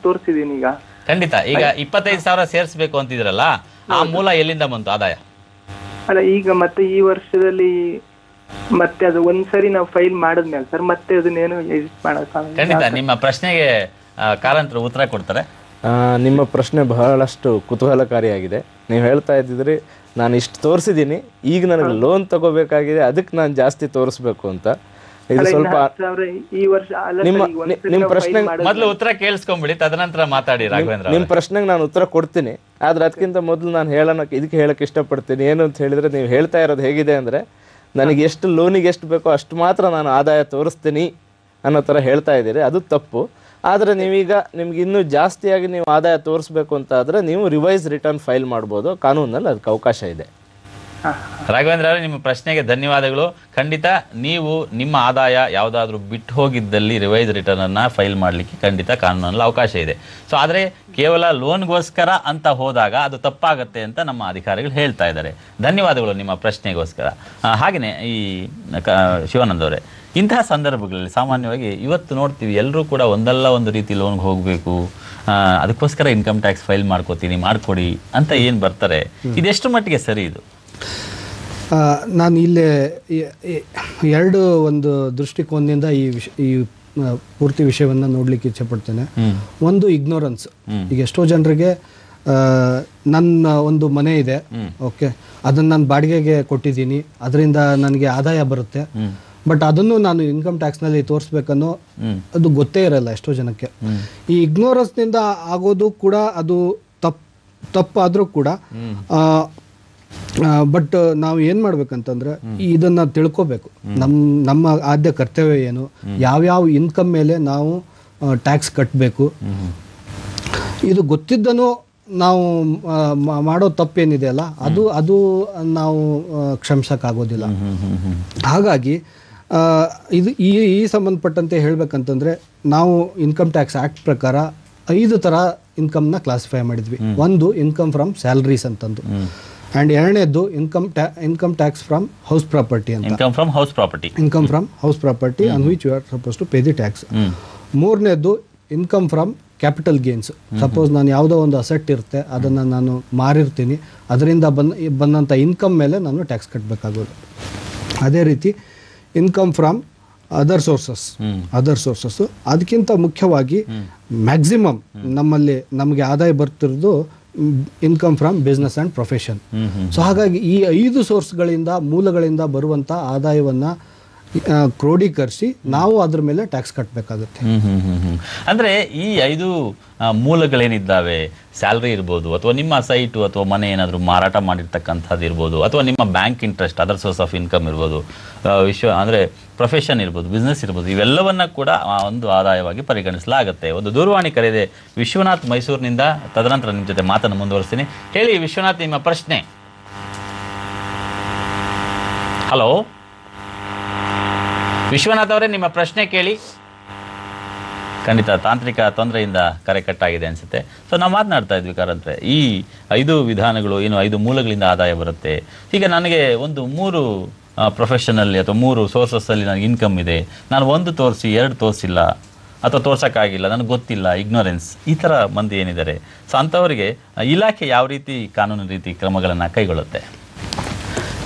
[SPEAKER 5] ತೋರಿಸಿದೀನಿ. ಈಗ
[SPEAKER 2] ಖಂಡಿತ ಈಗ 25,000 ಸೇರಿಸಬೇಕು ಅಂತಿದ್ರಲ್ಲ, ಆ ಮೂಲ ಎಲ್ಲಿಂದ ಬಂತು ಆದಾಯ?
[SPEAKER 5] ಅಲ್ಲ, ಈಗ ಮತ್ತೆ ಈ ವರ್ಷದಲ್ಲಿ ಮತ್ತೆ ಅದು ಒಂದ್ಸರಿ ನಾವು ಫೈಲ್ ಮಾಡಿದ್ಮೇಲೆ ಸರ್ ಮತ್ತೆ ಅದನ್ನೇನು ಎಡಿಟ್ ಮಾಡೋಕ್ಕಾಗಲ್ಲ.
[SPEAKER 2] ಖಂಡಿತ ನಿಮ್ಮ ಪ್ರಶ್ನೆಗೆ ಕಾರಂತರು ಉತ್ತರ ಕೊಡ್ತಾರೆ.
[SPEAKER 3] ನಿಮ್ಮ ಪ್ರಶ್ನೆ ಬಹಳಷ್ಟು ಕುತೂಹಲಕಾರಿಯಾಗಿದೆ. ನೀವು ಹೇಳ್ತಾ ಇದ್ದಿದ್ರಿ ನಾನು ಇಷ್ಟು ತೋರಿಸಿದ್ದೀನಿ, ಈಗ ನನಗೆ ಲೋನ್ ತಗೋಬೇಕಾಗಿದೆ, ಅದಕ್ಕೆ ನಾನು ಜಾಸ್ತಿ ತೋರಿಸ್ಬೇಕು ಅಂತ. ಇದು ಸ್ವಲ್ಪ ನಿಮ್ಮ ಪ್ರಶ್ನೆ
[SPEAKER 2] ಮೊದಲು ಉತ್ತರ ಕೇಳಿಸ್ಕೊಂಡ್ಬಿಡಿ, ತದನಂತರ ಮಾತಾಡಿ ರಾಘವೇಂದ್ರ.
[SPEAKER 3] ನಿಮ್ಮ ಪ್ರಶ್ನೆಗೆ ನಾನು ಉತ್ತರ ಕೊಡ್ತೀನಿ. ಆದ್ರೆ ಅದಕ್ಕಿಂತ ಮೊದಲು ನಾನು ಇದಕ್ಕೆ ಹೇಳಕ್ಕೆ ಇಷ್ಟಪಡ್ತೀನಿ. ಏನು ಅಂತ ಹೇಳಿದ್ರೆ, ನೀವು ಹೇಳ್ತಾ ಇರೋದು ಹೇಗಿದೆ ಅಂದರೆ, ನನಗೆ ಎಷ್ಟು ಲೋನಿಗೆ ಎಷ್ಟು ಬೇಕೋ ಅಷ್ಟು ಮಾತ್ರ ನಾನು ಆದಾಯ ತೋರಿಸ್ತೀನಿ ಅನ್ನೋ ಥರ ಹೇಳ್ತಾ ಇದ್ದೀರಿ. ಅದು ತಪ್ಪು. ಆದರೆ ನೀವೀಗ ನಿಮ್ಗೆ ಇನ್ನೂ ಜಾಸ್ತಿಯಾಗಿ ನೀವು ಆದಾಯ ತೋರಿಸ್ಬೇಕು ಅಂತ ಆದರೆ ನೀವು ರಿವೈಸ್ ರಿಟರ್ನ್ ಫೈಲ್ ಮಾಡ್ಬೋದು. ಕಾನೂನಲ್ಲಿ ಅದಕ್ಕೆ ಅವಕಾಶ ಇದೆ.
[SPEAKER 2] ರಾಘವೇಂದ್ರ ಅವರೇ, ನಿಮ್ಮ ಪ್ರಶ್ನೆಗೆ ಧನ್ಯವಾದಗಳು. ಖಂಡಿತ ನೀವು ನಿಮ್ಮ ಆದಾಯ ಯಾವುದಾದ್ರೂ ಬಿಟ್ಟು ಹೋಗಿದ್ದಲ್ಲಿ ರಿವೈಸ್ ರಿಟರ್ನ್ ಅನ್ನ ಫೈಲ್ ಮಾಡಲಿಕ್ಕೆ ಖಂಡಿತ ಕಾನೂನಲ್ಲಿ ಅವಕಾಶ ಇದೆ. ಸೊ ಆದರೆ ಕೇವಲ ಲೋನ್ಗೋಸ್ಕರ ಅಂತ ಹೋದಾಗ ಅದು ತಪ್ಪಾಗತ್ತೆ ಅಂತ ನಮ್ಮ ಅಧಿಕಾರಿಗಳು ಹೇಳ್ತಾ ಇದ್ದಾರೆ. ಧನ್ಯವಾದಗಳು ನಿಮ್ಮ ಪ್ರಶ್ನೆಗೋಸ್ಕರ. ಹಾಗೆಯೇ ಈ ಶಿವಾನಂದ್ ಅವರೇ, ಇಂತಹ ಸಂದರ್ಭಗಳಲ್ಲಿ ಸಾಮಾನ್ಯವಾಗಿ ಇವತ್ತು ನೋಡ್ತೀವಿ, ಎಲ್ಲರೂ ಕೂಡ ಒಂದಲ್ಲ ಒಂದು ರೀತಿ ಲೋನ್ಗೆ ಹೋಗಬೇಕು, ಅದಕ್ಕೋಸ್ಕರ ಇನ್ಕಮ್ ಟ್ಯಾಕ್ಸ್ ಫೈಲ್ ಮಾಡಿಕೊಡಿ ಅಂತ ಏನು ಬರ್ತಾರೆ. ಇದೆಷ್ಟು ಮಟ್ಟಿಗೆ ಸರಿ ಇದು?
[SPEAKER 4] ನಾನು ಇಲ್ಲೇ ಎರಡು ಒಂದು ದೃಷ್ಟಿಕೋನದಿಂದ ಈ ಪೂರ್ತಿ ವಿಷಯವನ್ನು ನೋಡ್ಲಿಕ್ಕೆ ಇಚ್ಛೆ ಪಡ್ತೇನೆ. ಒಂದು ಇಗ್ನೋರೆನ್ಸ್. ಈಗ ಎಷ್ಟೋ ಜನರಿಗೆ ನನ್ನ ಒಂದು ಮನೆ ಇದೆ, ಓಕೆ, ಅದನ್ನು ನಾನು ಬಾಡಿಗೆಗೆ ಕೊಟ್ಟಿದ್ದೀನಿ, ಅದರಿಂದ ನನಗೆ ಆದಾಯ ಬರುತ್ತೆ, ಬಟ್ ಅದನ್ನು ನಾನು ಇನ್ಕಮ್ ಟ್ಯಾಕ್ಸ್ನಲ್ಲಿ ತೋರಿಸ್ಬೇಕನ್ನೋ ಅದು ಗೊತ್ತೇ ಇರಲ್ಲ ಎಷ್ಟೋ ಜನಕ್ಕೆ. ಈ ಇಗ್ನೋರೆನ್ಸ್ನಿಂದ ಆಗೋದು ಕೂಡ ಅದು ತಪ್ಪಾದರೂ ಕೂಡ, ಬಟ್ ನಾವು ಏನು ಮಾಡ್ಬೇಕಂತಂದ್ರೆ ಇದನ್ನ ತಿಳ್ಕೋಬೇಕು. ನಮ್ಮ ಆದ್ಯ ಕರ್ತವ್ಯ ಏನು, ಯಾವ್ಯಾವ ಇನ್ಕಮ್ ಮೇಲೆ ನಾವು ಟ್ಯಾಕ್ಸ್ ಕಟ್ಟಬೇಕು, ಇದು ಗೊತ್ತಿದ್ದನೂ ನಾವು ಮಾಡೋ ತಪ್ಪೇನಿದೆ ಅಲ್ಲ, ಅದು ನಾವು ಕ್ಷಮಿಸೋಕ್ಕಾಗೋದಿಲ್ಲ. ಹಾಗಾಗಿ ಇದು ಈ ಸಂಬಂಧಪಟ್ಟಂತೆ ಹೇಳ್ಬೇಕಂತಂದ್ರೆ, ನಾವು ಇನ್ಕಮ್ ಟ್ಯಾಕ್ಸ್ ಆಕ್ಟ್ ಪ್ರಕಾರ 5 ಥರ ಇನ್ಕಮ್ನ ಕ್ಲಾಸಿಫೈ ಮಾಡಿದ್ವಿ. ಒಂದು ಇನ್ಕಮ್ ಫ್ರಮ್ ಸ್ಯಾಲರೀಸ್ ಅಂತಂದು, ಆ್ಯಂಡ್ ಎರಡನೇದು income tax from house property ಅಂತ. Income from house property on which you are suppose to pay the tax. ಮೂರನೇದು income from capital gains. Suppose ನಾನು ಯಾವುದೋ ಒಂದು ಅಸೆಟ್ ಇರುತ್ತೆ, ಅದನ್ನು ನಾನು ಮಾರಿರ್ತೀನಿ, ಅದರಿಂದ ಬಂದಂಥ ಇನ್ಕಮ್ ಮೇಲೆ ನಾನು ಟ್ಯಾಕ್ಸ್ ಕಟ್ಟಬೇಕಾಗೋದು. ಅದೇ ರೀತಿ ಇನ್ಕಮ್ ಫ್ರಮ್ ಅದರ್ ಸೋರ್ಸಸ್. ಅದಕ್ಕಿಂತ ಮುಖ್ಯವಾಗಿ ಮ್ಯಾಕ್ಸಿಮಮ್ ನಮಗೆ ಆದಾಯ ಬರ್ತಿರೋದು income from business and profession. So ಹಾಗಾಗಿ ಈ 5 ಸೋರ್ಸ್ಗಳಿಂದ, ಮೂಲಗಳಿಂದ ಬರುವಂಥ ಆದಾಯವನ್ನು ಕ್ರೋಢೀಕರಿಸಿ ನಾವು ಅದ್ರ ಮೇಲೆ ಟ್ಯಾಕ್ಸ್ ಕಟ್ಟಬೇಕಾಗುತ್ತೆ.
[SPEAKER 2] ಅಂದರೆ ಈ 5 ಮೂಲಗಳೇನಿದ್ದಾವೆ, ಸ್ಯಾಲ್ರಿ ಇರ್ಬೋದು, ಅಥವಾ ನಿಮ್ಮ ಸೈಟು ಅಥವಾ ಮನೆ ಏನಾದರೂ ಮಾರಾಟ ಮಾಡಿರ್ತಕ್ಕಂಥದ್ದು ಇರ್ಬೋದು, ಅಥವಾ ನಿಮ್ಮ bank interest, other source of income ಇರ್ಬೋದು, ಅಂದರೆ ಪ್ರೊಫೆಷನ್ ಇರ್ಬೋದು, ಬಿಸ್ನೆಸ್ ಇರ್ಬೋದು, ಇವೆಲ್ಲವನ್ನ ಕೂಡ ಒಂದು ಆದಾಯವಾಗಿ ಪರಿಗಣಿಸಲಾಗುತ್ತೆ. ಒಂದು ದೂರವಾಣಿ ಕರೆಯಿದೆ, ವಿಶ್ವನಾಥ್ ಮೈಸೂರಿನಿಂದ. ತದನಂತರ ನಿಮ್ಮ ಜೊತೆ ಮಾತನ್ನು ಮುಂದುವರಿಸ್ತೀನಿ. ಹೇಳಿ ವಿಶ್ವನಾಥ್, ನಿಮ್ಮ ಪ್ರಶ್ನೆ. ಹಲೋ ವಿಶ್ವನಾಥ್ ಅವರೇ, ನಿಮ್ಮ ಪ್ರಶ್ನೆ ಕೇಳಿ. ಖಂಡಿತ ತಾಂತ್ರಿಕ ತೊಂದರೆಯಿಂದ ಕರೆ ಕಟ್ಟಾಗಿದೆ ಅನಿಸುತ್ತೆ. ಸೊ ನಾವು ಮಾತನಾಡ್ತಾ ಇದ್ವಿ ಕಾರಂತ್ರೆ, ಈ 5 ವಿಧಾನಗಳು ಏನು, 5 ಮೂಲಗಳಿಂದ ಆದಾಯ ಬರುತ್ತೆ. ಈಗ ನನಗೆ ಒಂದು 3 ಪ್ರೊಫೆಷನಲ್ಲಿ ಅಥವಾ 3 ಸೋರ್ಸಸ್ಸಲ್ಲಿ ನನಗೆ ಇನ್ಕಮ್ ಇದೆ, ನಾನು 1 ತೋರಿಸಿ 2 ತೋರಿಸಿಲ್ಲ ಅಥವಾ ತೋರ್ಸೋಕ್ಕಾಗಿಲ್ಲ, ನನಗೆ ಗೊತ್ತಿಲ್ಲ, ಇಗ್ನೋರೆನ್ಸ್, ಈ ಥರ ಮಂದಿ ಏನಿದ್ದಾರೆ, ಸೊ ಅಂಥವರಿಗೆ ಇಲಾಖೆ ಯಾವ ರೀತಿ ಕಾನೂನು ರೀತಿ ಕ್ರಮಗಳನ್ನು ಕೈಗೊಳ್ಳುತ್ತೆ?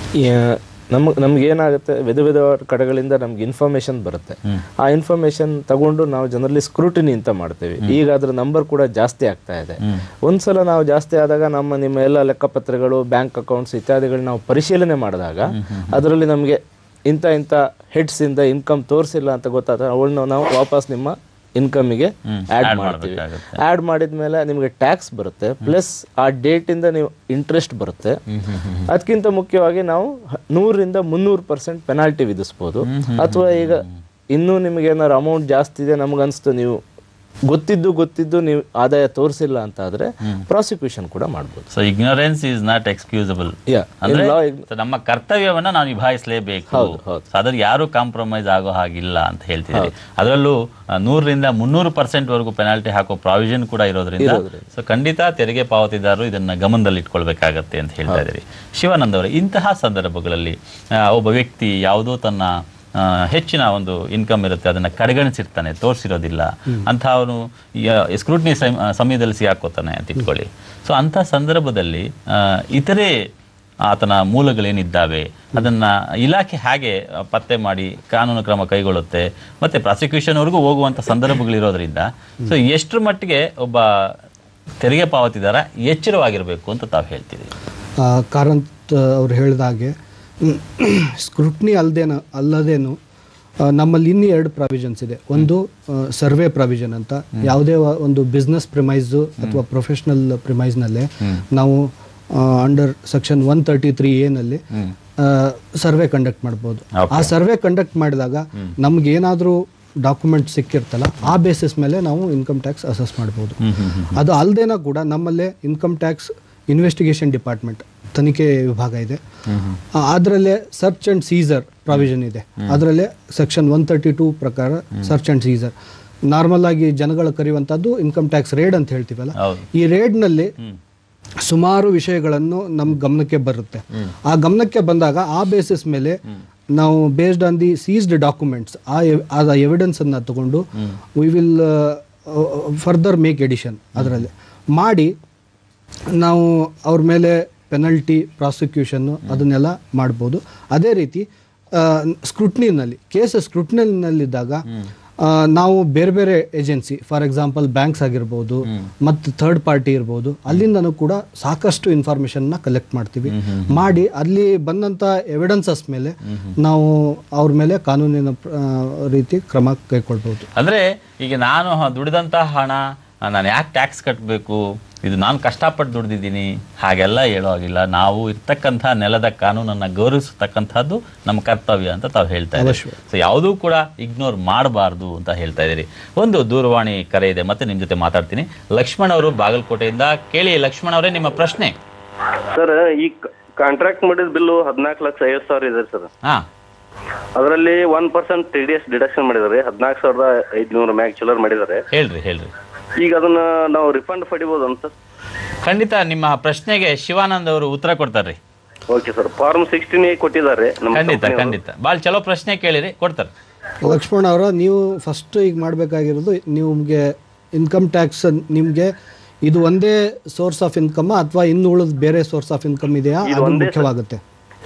[SPEAKER 3] ನಮ್ಗೆ ಏನಾಗುತ್ತೆ, ವಿಧ ಕಡೆಗಳಿಂದ ನಮ್ಗೆ ಇನ್ಫಾರ್ಮೇಶನ್ ಬರುತ್ತೆ. ಆ ಇನ್ಫಾರ್ಮೇಶನ್ ತಗೊಂಡು ನಾವು ಜನರಲಿ ಸ್ಕ್ರೂಟಿನಿ ಅಂತ ಮಾಡ್ತೇವೆ. ಈಗ ಅದ್ರ ನಂಬರ್ ಕೂಡ ಜಾಸ್ತಿ ಆಗ್ತಾ ಇದೆ. ಒಂದ್ಸಲ ನಾವು ಜಾಸ್ತಿ ಆದಾಗ ನಿಮ್ಮ ಎಲ್ಲ ಲೆಕ್ಕಪತ್ರಗಳು, ಬ್ಯಾಂಕ್ ಅಕೌಂಟ್ಸ್ ಇತ್ಯಾದಿಗಳು ನಾವು ಪರಿಶೀಲನೆ ಮಾಡಿದಾಗ ಅದರಲ್ಲಿ ನಮಗೆ ಇಂಥ ಹೆಡ್ಸ್ ಇಂದ ಇನ್ಕಮ್ ತೋರಿಸಿಲ್ಲ ಅಂತ ಗೊತ್ತಾದ್ರೆ ಅವಳನ್ನ ನಾವು ವಾಪಸ್ ನಿಮ್ಮ ಇನ್ಕಮಿಗೆ ಆ್ಯಡ್ ಮಾಡ್ತೀವಿ. ಆ್ಯಡ್ ಮಾಡಿದ್ಮೇಲೆ ನಿಮಗೆ ಟ್ಯಾಕ್ಸ್ ಬರುತ್ತೆ, ಪ್ಲಸ್ ಆ ಡೇಟಿಂದ ನೀವು ಇಂಟ್ರೆಸ್ಟ್ ಬರುತ್ತೆ. ಅದಕ್ಕಿಂತ ಮುಖ್ಯವಾಗಿ ನಾವು 100% 300% ಪೆನಾಲ್ಟಿ ವಿಧಿಸ್ಬೋದು. ಅಥವಾ ಈಗ ಇನ್ನೂ ನಿಮಗೆ ಏನಾದ್ರು ಅಮೌಂಟ್ ಜಾಸ್ತಿ ಇದೆ, ನಮಗನ್ಸ್ತು ನೀವು ಗೊತ್ತಿದ್ದು ನೀವು ಆದಾಯ ತೋರಿಸಿಲ್ಲ ಅಂತ ಆದ್ರೆ ಪ್ರಾಸಿಕ್ಯೂಷನ್ ಕೂಡ ಮಾಡಬಹುದು.
[SPEAKER 2] So ignorance is not excusable. ಅಂದ್ರೆ ನಮ್ಮ ಕರ್ತವ್ಯವನ್ನ ನಾವು ನಿಭಾಯಿಸಲೇಬೇಕು, ಅದ್ರ ಯಾರು ಕಾಂಪ್ರಮೈಸ್ ಆಗೋ ಹಾಗಿಲ್ಲ ಅಂತ ಹೇಳ್ತಿದ್ದೀರಿ. ಅದರಲ್ಲೂ 100% 300% ವರೆಗೂ ಪೆನಾಲ್ಟಿ ಹಾಕೋ ಪ್ರಾವಿಷನ್ ಕೂಡ ಇರೋದ್ರಿಂದ ಸೊ ಖಂಡಿತ ತೆರಿಗೆ ಪಾವತಿದಾರರು ಇದನ್ನ ಗಮನದಲ್ಲಿ ಇಟ್ಕೊಳ್ಬೇಕಾಗತ್ತೆ ಅಂತ ಹೇಳ್ತಾ ಇದ್ದೀರಿ. ಶಿವಾನಂದ್ ಅವರೇ, ಇಂತಹ ಸಂದರ್ಭಗಳಲ್ಲಿ ಒಬ್ಬ ವ್ಯಕ್ತಿ ಯಾವುದೋ ತನ್ನ ಹೆಚ್ಚಿನ ಒಂದು ಇನ್ಕಮ್ ಇರುತ್ತೆ, ಅದನ್ನ ಕಡೆಗಣಿಸಿರ್ತಾನೆ, ತೋರಿಸಿರೋದಿಲ್ಲ ಅಂತ ಅವನು ಸ್ಕ್ರೂಟಿನಿ ಸಮಯದಲ್ಲಿ ಸಿಗಾಕೋತಾನೆ ಅಂತ ಇಟ್ಕೊಳ್ಳಿ. ಸೊ ಅಂಥ ಸಂದರ್ಭದಲ್ಲಿ ಇತರೆ ಆತನ ಮೂಲಗಳೇನಿದ್ದಾವೆ ಅದನ್ನ ಇಲಾಖೆ ಹೇಗೆ ಪತ್ತೆ ಮಾಡಿ ಕಾನೂನು ಕ್ರಮ ಕೈಗೊಳ್ಳುತ್ತೆ, ಮತ್ತೆ ಪ್ರಾಸಿಕ್ಯೂಷನ್ವರೆಗೂ ಹೋಗುವಂಥ ಸಂದರ್ಭಗಳಿರೋದ್ರಿಂದ ಸೊ ಎಷ್ಟರ ಮಟ್ಟಿಗೆ ಒಬ್ಬ ತೆರಿಗೆ ಪಾವತಿದಾರ ಎಚ್ಚರವಾಗಿರಬೇಕು ಅಂತ ತಾವು ಹೇಳ್ತೀವಿ?
[SPEAKER 4] ಕಾರಂತ್ ಅವ್ರು ಹೇಳಿದ ಹಾಗೆ ಸ್ಕ್ರೂಟ್ನಿ ಅಲ್ಲದೇನು ನಮ್ಮಲ್ಲಿ ಇನ್ನೂ 2 ಪ್ರಾವಿಷನ್ಸ್ ಇದೆ. ಒಂದು ಸರ್ವೆ ಪ್ರಾವಿಷನ್ ಅಂತ, ಯಾವುದೇ ಒಂದು ಬಿಸ್ನೆಸ್ ಪ್ರಿಮೈಸು ಅಥವಾ ಪ್ರೊಫೆಷನಲ್ ಪ್ರಿಮೈಸ್ನಲ್ಲೇ ನಾವು ಅಂಡರ್ ಸೆಕ್ಷನ್ 133A ನಲ್ಲಿ ಸರ್ವೆ ಕಂಡಕ್ಟ್ ಮಾಡ್ಬೋದು. ಆ ಸರ್ವೆ ಕಂಡಕ್ಟ್ ಮಾಡಿದಾಗ ನಮ್ಗೆ ಏನಾದರೂ ಡಾಕ್ಯುಮೆಂಟ್ ಸಿಕ್ಕಿರ್ತಲ್ಲ, ಆ ಬೇಸಿಸ್ ಮೇಲೆ ನಾವು ಇನ್ಕಮ್ ಟ್ಯಾಕ್ಸ್ ಅಸೆಸ್ ಮಾಡ್ಬೋದು. ಅದು ಅಲ್ಲದೇನ ಕೂಡ ನಮ್ಮಲ್ಲೇ ಇನ್ಕಮ್ ಟ್ಯಾಕ್ಸ್ ಇನ್ವೆಸ್ಟಿಗೇಷನ್ ಡಿಪಾರ್ಟ್ಮೆಂಟ್, ತನಿಖೆ ವಿಭಾಗ ಇದೆ. ಅದರಲ್ಲೇ ಸರ್ಚ್ ಅಂಡ್ ಸೀಸರ್ ಪ್ರಾವಿಷನ್ ಇದೆ. ಅದರಲ್ಲೇ ಸೆಕ್ಷನ್ 132 ಪ್ರಕಾರ ಸರ್ಚ್ ಅಂಡ್ ಸೀಸರ್, ನಾರ್ಮಲ್ ಆಗಿ ಜನಗಳು ಕರೆಯುವಂತದ್ದು ಇನ್ಕಮ್ ಟ್ಯಾಕ್ಸ್ ರೇಡ್ ಅಂತ ಹೇಳ್ತೀವಲ್ಲ, ಈ ರೇಡ್ನಲ್ಲಿ ಸುಮಾರು ವಿಷಯಗಳನ್ನು ನಮ್ಮ ಗಮನಕ್ಕೆ ಬರುತ್ತೆ. ಆ ಗಮನಕ್ಕೆ ಬಂದಾಗ ಆ ಬೇಸಿಸ್ ಮೇಲೆ ನಾವು based on the seized documents ಆ ಎವಿಡೆನ್ಸ್ ಅನ್ನ ತಗೊಂಡು we will further make addition ಅದರಲ್ಲಿ ಮಾಡಿ ನಾವು ಅವ್ರ ಮೇಲೆ ಪೆನಲ್ಟಿ, ಪ್ರಾಸಿಕ್ಯೂಷನ್ನು ಅದನ್ನೆಲ್ಲ ಮಾಡ್ಬೋದು. ಅದೇ ರೀತಿ ಸ್ಕ್ರೂಟ್ನಿನಲ್ಲಿ, ಕೇಸ್ ಸ್ಕ್ರೂಟ್ನಿನಲ್ಲಿದ್ದಾಗ ನಾವು ಬೇರೆ ಬೇರೆ ಏಜೆನ್ಸಿ, ಫಾರ್ ಎಕ್ಸಾಂಪಲ್ ಬ್ಯಾಂಕ್ಸ್ ಆಗಿರ್ಬೋದು ಮತ್ತು ಥರ್ಡ್ ಪಾರ್ಟಿ ಇರ್ಬೋದು, ಅಲ್ಲಿಂದನೂ ಕೂಡ ಸಾಕಷ್ಟು ಇನ್ಫಾರ್ಮೇಷನ್ನ ಕಲೆಕ್ಟ್ ಮಾಡ್ತೀವಿ. ಮಾಡಿ ಅಲ್ಲಿ ಬಂದಂಥ ಎವಿಡೆನ್ಸಸ್ ಮೇಲೆ ನಾವು ಅವ್ರ ಮೇಲೆ ಕಾನೂನಿನ ರೀತಿ ಕ್ರಮ ಕೈಗೊಳ್ಬೋದು.
[SPEAKER 2] ಅಂದರೆ ಈಗ ನಾನು ದುಡಿದಂಥ ಹಣ ನಾನು ಯಾಕೆ ಟ್ಯಾಕ್ಸ್ ಕಟ್ಟಬೇಕು, ಇದು ನಾನು ಕಷ್ಟಪಟ್ಟು ದುಡ್ದಿದ್ದೀನಿ ಹಾಗೆಲ್ಲ ಹೇಳೋ ಹಾಗಿಲ್ಲ. ನಾವು ಇರ್ತಕ್ಕಂಥ ನೆಲದ ಕಾನೂನನ್ನು ಗೌರವಿಸತಕ್ಕಂಥದ್ದು ನಮ್ಮ ಕರ್ತವ್ಯ ಅಂತ ತಾವು ಹೇಳ್ತಾ ಇದ್ದೀವಿ. ಸೊ ಯಾವುದೂ ಕೂಡ ಇಗ್ನೋರ್ ಮಾಡಬಾರ್ದು ಅಂತ ಹೇಳ್ತಾ ಇದ್ದೀರಿ. ಒಂದು ದೂರವಾಣಿ ಕರೆ ಇದೆ, ಮತ್ತೆ ನಿಮ್ಮ ಜೊತೆ ಮಾತಾಡ್ತೀನಿ. ಲಕ್ಷ್ಮಣ್ ಅವರು ಬಾಗಲಕೋಟೆಯಿಂದ. ಕೇಳಿ ಲಕ್ಷ್ಮಣ್ ಅವರೇ, ನಿಮ್ಮ ಪ್ರಶ್ನೆ.
[SPEAKER 6] ಸರ್, ಈ ಕಾಂಟ್ರಾಕ್ಟ್ ಮಾಡಿದ ಬಿಲ್ಲು 14,50,000 ಇದೆ ಸರ್. ಅದರಲ್ಲಿ 1% TDS ಡಿಡಕ್ಷನ್ ಮಾಡಿದ್ದಾರೆ, 14,500 ಮ್ಯಾಗ್ ಚಿಲ್ಲರ್ ಮಾಡಿದ್ದಾರೆ.
[SPEAKER 2] ಹೇಳ್ರಿ.
[SPEAKER 6] ಈಗ ಅದನ್ನ ನಾವು ರಿಫಂಡ್ ಪಡಿಬಹುದು ಅಂತ?
[SPEAKER 2] ಖಂಡಿತ ನಿಮ್ಮ ಪ್ರಶ್ನೆಗೆ ಶಿವಾನಂದ್ ಅವರು ಉತ್ತರ ಕೊಡ್ತಾರೆ.
[SPEAKER 6] ಓಕೆ ಸರ್, ಫಾರ್ಮ್ 16A ಕೊಟ್ಟಿದ್ದಾರೆ.
[SPEAKER 2] ಖಂಡಿತ ಭಾಳ ಚಲೋ ಪ್ರಶ್ನೆ ಕೇಳಿರಿ, ಕೊಡ್ತಾರೆ.
[SPEAKER 4] ಲಕ್ಷ್ಮಣ್ ಅವರ, ನೀವು ಫಸ್ಟ್ ಈಗ ಮಾಡಬೇಕಾಗಿರೋದು, ನಿಮಗೆ ಇನ್ಕಮ್ ಟ್ಯಾಕ್ಸ್ ನಿಮಗೆ ಇದು ಒಂದೇ ಸೋರ್ಸ್ ಆಫ್ ಇನ್ಕಮ್ ಅಥವಾ ಇನ್ನು ಉಳಿದ ಬೇರೆ ಸೋರ್ಸ್ ಆಫ್ ಇನ್ಕಮ್ ಇದೆಯಾ, ಅದು ಮುಖ್ಯವಾಗುತ್ತೆ.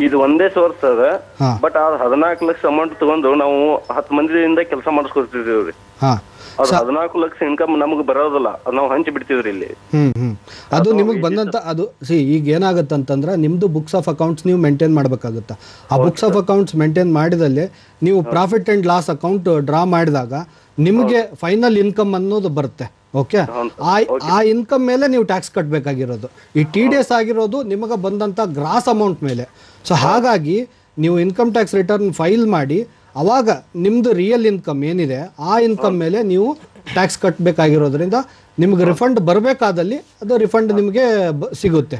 [SPEAKER 6] ಇದು ಒಂದೇ ಸೋರ್ಸ್ ಅದ, ಬಟ್ ಆ 14 ಲಕ್ಷ ಅಮೌಂಟ್ ತಗೊಂಡು ನಾವು 10 ಮಂದಿಯಿಂದ ಕೆಲಸ ಮಾಡಿಸ್ಕೊತಿದ್ದೀವ್ರಿ. ಅದು 14 ಲಕ್ಷ ಇನ್ಕಮ್ ನಮಗೆ ಬರೋದಿಲ್ಲ, ಅದು ನಾವು ಹಂಚಿ ಬಿಡ್ತೀವ್ರಿ ಇಲ್ಲಿ.
[SPEAKER 4] ಅದು ನಿಮಗೆ ಬಂದಂತ ಅದು ಈಗ ಏನಾಗುತ್ತೆ ಅಂತಂದ್ರೆ, ನಿಮ್ದು ಬುಕ್ಸ್ ಆಫ್ ಅಕೌಂಟ್ಸ್ ನೀವು ಮೇಂಟೈನ್ ಮಾಡ್ಬೇಕಾಗುತ್ತೆ. ಆ ಬುಕ್ಸ್ ಆಫ್ ಅಕೌಂಟ್ಸ್ ಮೇಂಟೈನ್ ಮಾಡಿದಲ್ಲಿ ನೀವು profit and loss account draw ಮಾಡಿದಾಗ ನಿಮಗೆ ಫೈನಲ್ ಇನ್ಕಮ್ ಅನ್ನೋದು ಬರುತ್ತೆ. ಓಕೆ, ಆ ಇನ್ಕಮ್ ಮೇಲೆ ನೀವು ಟ್ಯಾಕ್ಸ್ ಕಟ್ಟಬೇಕಾಗಿರೋದು. ಈ TDS ಆಗಿರೋದು ನಿಮಗೆ ಬಂದಂಥ ಗ್ರಾಸ್ ಅಮೌಂಟ್ ಮೇಲೆ. ಸೊ ಹಾಗಾಗಿ ನೀವು ಇನ್ಕಮ್ ಟ್ಯಾಕ್ಸ್ ರಿಟರ್ನ್ ಫೈಲ್ ಮಾಡಿ, ಅವಾಗ ನಿಮ್ಮದು ರಿಯಲ್ ಇನ್ಕಮ್ ಏನಿದೆ ಆ ಇನ್ಕಮ್ ಮೇಲೆ ನೀವು ಟ್ಯಾಕ್ಸ್ ಕಟ್ಟಬೇಕಾಗಿರೋದ್ರಿಂದ ನಿಮ್ಗೆ ರಿಫಂಡ್ ಬರಬೇಕಾದಲ್ಲಿ ಅದು ರಿಫಂಡ್ ನಿಮಗೆ ಸಿಗುತ್ತೆ.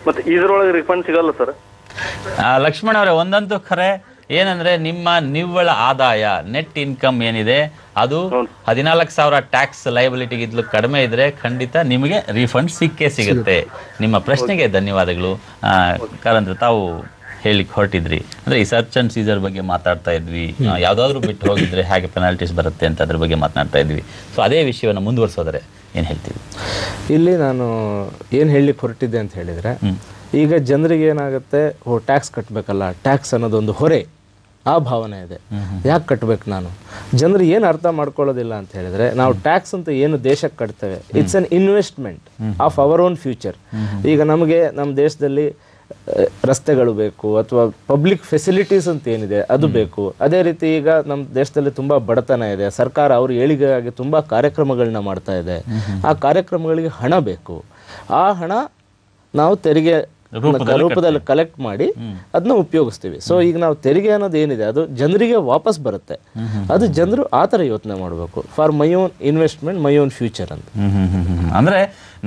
[SPEAKER 6] ಮತ್ತೆ ಇದರೊಳಗೆ ರಿಫಂಡ್ ಸಿಗಲ್ಲ ಸರ್?
[SPEAKER 2] ಲಕ್ಷ್ಮಣ್ ಅವರೇ, ಒಂದಂತೂ ಖರೆ ಏನಂದ್ರೆ, ನಿಮ್ಮ ನಿವ್ವಳ ಆದಾಯ ನೆಟ್ ಇನ್ಕಮ್ ಏನಿದೆ ಅದು 14,000 ಟ್ಯಾಕ್ಸ್ ಲಯಬಿಲಿಟಿಗಿದ್ಲು ಕಡಿಮೆ ಇದ್ರೆ ಖಂಡಿತ ನಿಮಗೆ ರಿಫಂಡ್ ಸಿಕ್ಕೇ ಸಿಗುತ್ತೆ. ನಿಮ್ಮ ಪ್ರಶ್ನೆಗೆ ಧನ್ಯವಾದಗಳು. ಕಾರಂದ್ರೆ ತಾವು ಹೇಳಿಕ್ಕೆ ಹೊರಟಿದ್ರಿ. ಅಂದರೆ ಈ ಸರ್ಚ್ ಅಂಡ್ ಸೀಸರ್ ಬಗ್ಗೆ ಮಾತಾಡ್ತಾ ಇದ್ವಿ, ಯಾವುದಾದ್ರೂ ಬಿಟ್ಟು ಹೋಗಿದ್ರೆ ಹೇಗೆ ಪೆನಾಲ್ಟೀಸ್ ಬರುತ್ತೆ ಅಂತ ಅದ್ರ ಬಗ್ಗೆ ಮಾತನಾಡ್ತಾ ಇದ್ವಿ. ಸೊ ಅದೇ ವಿಷಯವನ್ನು ಮುಂದುವರಿಸೋದ್ರೆ ಏನು ಹೇಳ್ತೀವಿ?
[SPEAKER 3] ಇಲ್ಲಿ ನಾನು ಏನು ಹೇಳಲಿಕ್ಕೆ ಹೊರಟಿದ್ದೆ ಅಂತ ಹೇಳಿದರೆ, ಈಗ ಜನರಿಗೆ ಏನಾಗುತ್ತೆ, ಟ್ಯಾಕ್ಸ್ ಕಟ್ಟಬೇಕಲ್ಲ, ಟ್ಯಾಕ್ಸ್ ಅನ್ನೋದೊಂದು ಹೊರೆ, ಆ ಭಾವನೆ ಇದೆ. ಯಾಕೆ ಕಟ್ಟಬೇಕು ನಾನು? ಜನರು ಏನು ಅರ್ಥ ಮಾಡ್ಕೊಳ್ಳೋದಿಲ್ಲ ಅಂತ ಹೇಳಿದ್ರೆ, ನಾವು ಟ್ಯಾಕ್ಸ್ ಅಂತ ಏನು ದೇಶಕ್ಕೆ ಕಟ್ತೇವೆ, it's an investment of our own future. ಈಗ ನಮಗೆ ನಮ್ಮ ದೇಶದಲ್ಲಿ ರಸ್ತೆಗಳು ಬೇಕು, ಅಥವಾ ಪಬ್ಲಿಕ್ ಫೆಸಿಲಿಟೀಸ್ ಅಂತ ಏನಿದೆ ಅದು ಬೇಕು. ಅದೇ ರೀತಿ ಈಗ ನಮ್ಮ ದೇಶದಲ್ಲಿ ತುಂಬ ಬಡತನ ಇದೆ, ಸರ್ಕಾರ ಅವ್ರ ಏಳಿಗೆಗಾಗಿ ತುಂಬ ಕಾರ್ಯಕ್ರಮಗಳನ್ನ ಮಾಡ್ತಾ ಇದೆ. ಆ ಕಾರ್ಯಕ್ರಮಗಳಿಗೆ ಹಣ ಬೇಕು. ಆ ಹಣ ನಾವು ತೆರಿಗೆ ರೂಪದಲ್ಲಿ ಕಲೆಕ್ಟ್ ಮಾಡಿ ಅದನ್ನ ಉಪಯೋಗಿಸ್ತೀವಿ. ಸೊ ಈಗ ನಾವು ತೆರಿಗೆ ಅನ್ನೋದು ಏನಿದೆ ಅದು ಜನರಿಗೆ ವಾಪಸ್ ಬರುತ್ತೆ. ಅದು ಜನರು ಆ ಥರ ಯೋಚನೆ ಮಾಡಬೇಕು, for my own investment, my own future ಅಂತ.
[SPEAKER 2] ಅಂದರೆ